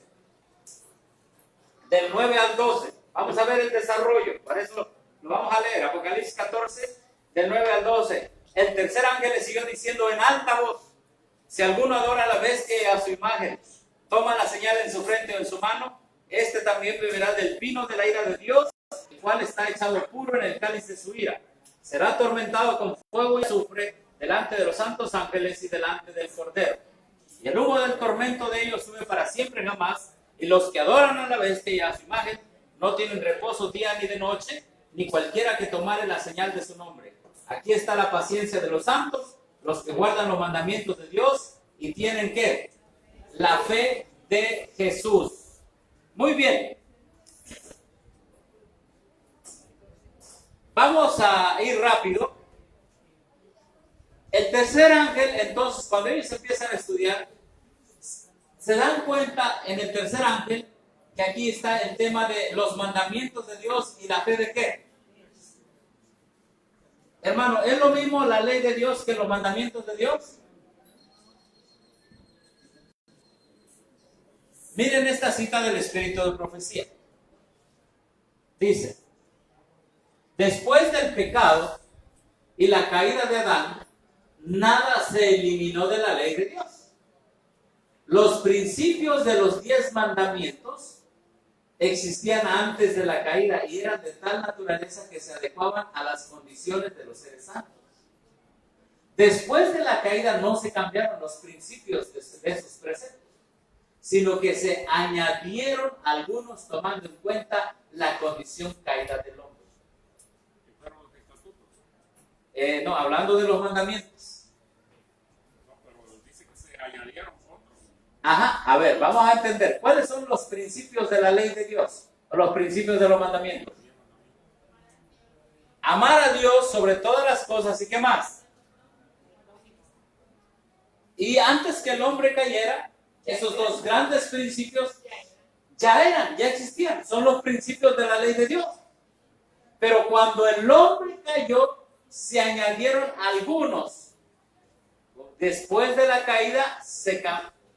del 9 al 12. Vamos a ver el desarrollo. Para eso lo vamos a leer. Apocalipsis 14, del 9 al 12. El tercer ángel le siguió diciendo en alta voz, si alguno adora a la bestia y a su imagen, toma la señal en su frente o en su mano, este también beberá del vino de la ira de Dios, el cual está echado puro en el cáliz de su ira. Será atormentado con fuego y azufre delante de los santos ángeles y delante del Cordero. Y el humo del tormento de ellos sube para siempre jamás, y los que adoran a la bestia y a su imagen no tienen reposo día ni de noche, ni cualquiera que tomare la señal de su nombre. Aquí está la paciencia de los santos, los que guardan los mandamientos de Dios y tienen ¿qué? La fe de Jesús. Muy bien. Vamos a ir rápido. El tercer ángel, entonces, cuando ellos empiezan a estudiar, se dan cuenta en el tercer ángel que aquí está el tema de los mandamientos de Dios y la fe de ¿qué? Hermano, ¿es lo mismo la ley de Dios que los mandamientos de Dios? Miren esta cita del Espíritu de Profecía. Dice, después del pecado y la caída de Adán, nada se eliminó de la ley de Dios. Los principios de los 10 mandamientos existían antes de la caída y eran de tal naturaleza que se adecuaban a las condiciones de los seres santos. Después de la caída no se cambiaron los principios de esos preceptos, sino que se añadieron algunos tomando en cuenta la condición caída del hombre. No, hablando de los mandamientos. No, pero dice que se añadieron otros. Ajá, a ver, vamos a entender. ¿Cuáles son los principios de la ley de Dios? O los principios de los mandamientos. Amar a Dios sobre todas las cosas y ¿qué más? Y antes que el hombre cayera, esos dos grandes principios ya existían. Son los principios de la ley de Dios. Pero cuando el hombre cayó, se añadieron algunos. Después de la caída,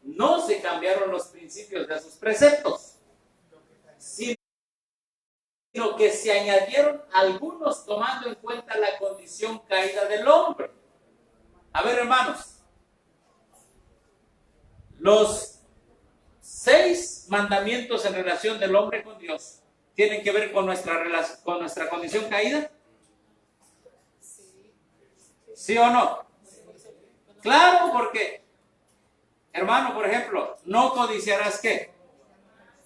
no se cambiaron los principios de sus preceptos, sino que se añadieron algunos tomando en cuenta la condición caída del hombre. A ver, hermanos, los 6 mandamientos en relación del hombre con Dios tienen que ver con nuestra condición caída. ¿Sí o no? Claro, porque, hermano, por ejemplo, no codiciarás, ¿qué?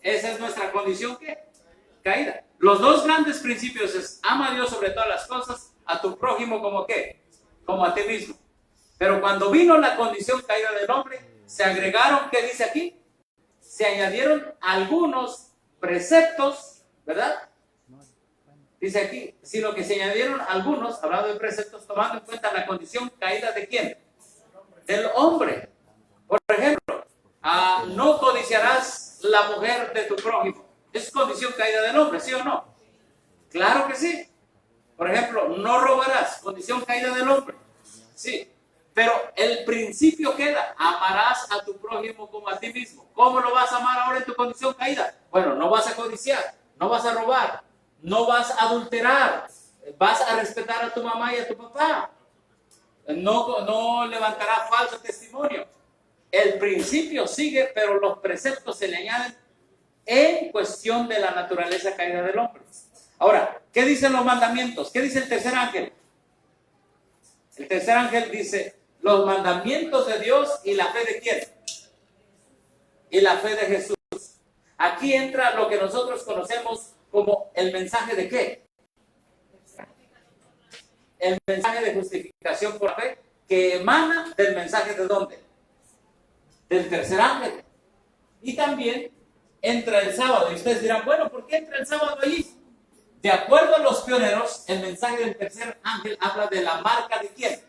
Esa es nuestra condición, ¿qué? Caída. Los dos grandes principios es: ama a Dios sobre todas las cosas, a tu prójimo como ¿qué? Como a ti mismo. Pero cuando vino la condición caída del hombre, se agregaron, ¿qué dice aquí? Se añadieron algunos preceptos, ¿verdad? Dice aquí, sino que se añadieron algunos, hablando de preceptos, tomando en cuenta la condición caída de ¿quién? Del hombre. Por ejemplo, no codiciarás la mujer de tu prójimo. ¿Es condición caída del hombre, sí o no? Claro que sí. Por ejemplo, no robarás, condición caída del hombre. Sí. Pero el principio queda: amarás a tu prójimo como a ti mismo. ¿Cómo lo vas a amar ahora en tu condición caída? Bueno, no vas a codiciar, no vas a robar, no vas a adulterar, vas a respetar a tu mamá y a tu papá. No levantarás falso testimonio. El principio sigue, pero los preceptos se le añaden en cuestión de la naturaleza caída del hombre. Ahora, ¿qué dicen los mandamientos? ¿Qué dice el tercer ángel? El tercer ángel dice: los mandamientos de Dios y la fe de ¿quién? Y la fe de Jesús. Aquí entra lo que nosotros conocemos como el mensaje de ¿qué? El mensaje de justificación por la fe, que emana del mensaje de ¿dónde? Del tercer ángel. Y también entra el sábado. Y ustedes dirán, bueno, ¿por qué entra el sábado allí? De acuerdo a los pioneros, el mensaje del tercer ángel habla de la marca de ¿quién?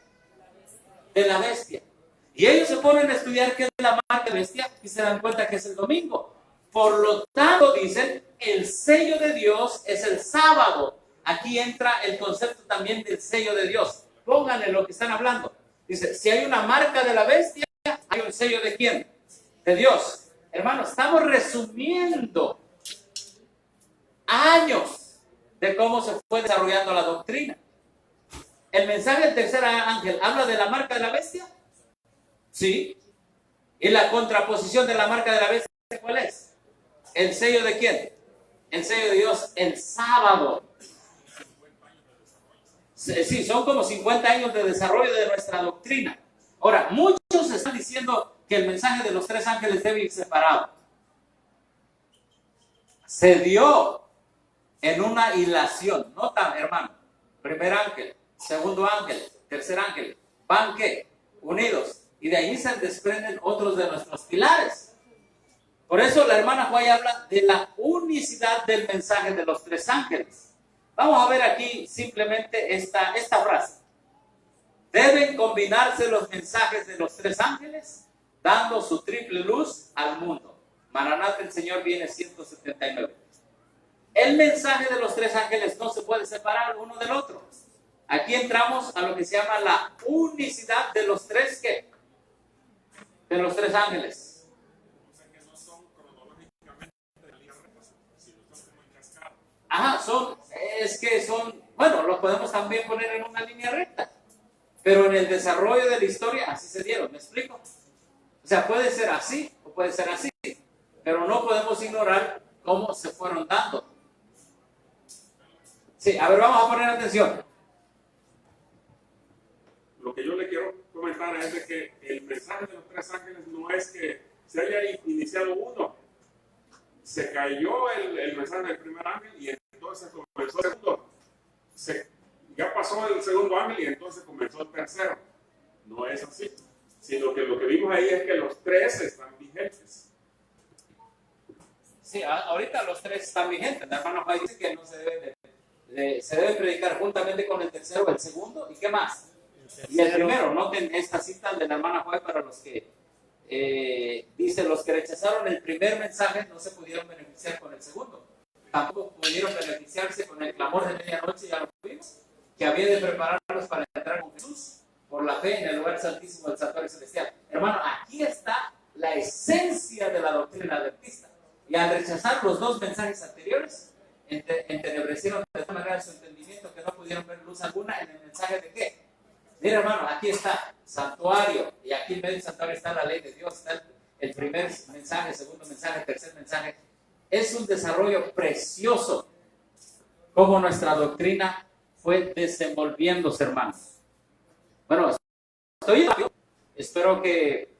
De la bestia. Y ellos se ponen a estudiar qué es la marca de la bestia y se dan cuenta que es el domingo. Por lo tanto, dicen, el sello de Dios es el sábado. Aquí entra el concepto también del sello de Dios. Pónganle lo que están hablando. Dice, si hay una marca de la bestia, hay un sello de ¿quién? De Dios. Hermanos, estamos resumiendo años de cómo se fue desarrollando la doctrina. ¿El mensaje del tercer ángel habla de la marca de la bestia? Sí. ¿Y la contraposición de la marca de la bestia cuál es? ¿El sello de quién? El sello de Dios, el sábado. Sí, son como 50 años de desarrollo de nuestra doctrina. Ahora, muchos están diciendo que el mensaje de los tres ángeles debe ir separado. Se dio en una hilación. Nota, hermano. Primer ángel, segundo ángel, tercer ángel. Van, ¿qué? Unidos. Y de ahí se desprenden otros de nuestros pilares. Por eso la hermana Juay habla de la unicidad del mensaje de los tres ángeles. Vamos a ver aquí simplemente esta frase. Deben combinarse los mensajes de los tres ángeles, dando su triple luz al mundo. Maranata, el Señor viene 179. El mensaje de los tres ángeles no se puede separar uno del otro. Aquí entramos a lo que se llama la unicidad de los tres, ¿qué? De los tres ángeles. O sea que no son cronológicamente de la línea recta, sino son como en cascada. Ajá, bueno, lo podemos también poner en una línea recta. Pero en el desarrollo de la historia así se dieron, ¿me explico? O sea, puede ser así o puede ser así, pero no podemos ignorar cómo se fueron dando. Sí, a ver, vamos a poner atención. Lo que yo le quiero comentar es de que el mensaje de los tres ángeles no es que se haya iniciado uno. Se cayó el mensaje del primer ángel y entonces comenzó el segundo. Ya pasó el segundo ángel y entonces comenzó el tercero. No es así. Sino que lo que vimos ahí es que los tres están vigentes. Sí, ahorita los tres están vigentes. La hermana dice que no se debe se debe predicar juntamente con el tercero o el segundo. ¿Y qué más? Y el primero, noten esta cita de la hermana Juárez para los que dice, los que rechazaron el primer mensaje no se pudieron beneficiar con el segundo. Tampoco pudieron beneficiarse con el clamor de medianoche, ya lo vimos, que había de prepararlos para entrar con Jesús por la fe en el lugar santísimo del santuario celestial. Hermano, aquí está la esencia de la doctrina adventista. Y al rechazar los dos mensajes anteriores, entenebrecieron de tal manera su entendimiento que no pudieron ver luz alguna en el mensaje de qué. Mira, hermano, aquí está santuario, y aquí en medio del santuario está la ley de Dios, está el primer mensaje, segundo mensaje, tercer mensaje. Es un desarrollo precioso como nuestra doctrina fue desenvolviéndose, hermanos. Bueno, espero que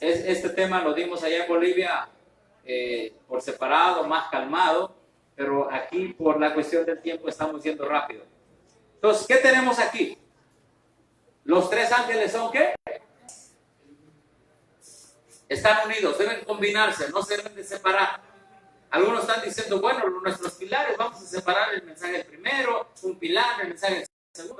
este tema lo dimos allá en Bolivia por separado, más calmado, pero aquí por la cuestión del tiempo estamos yendo rápido. Entonces, ¿qué tenemos aquí? Los tres ángeles son ¿qué? Están unidos, deben combinarse, no se deben de separar. Algunos están diciendo, bueno, nuestros pilares, vamos a separar el mensaje del primero, un pilar, el mensaje del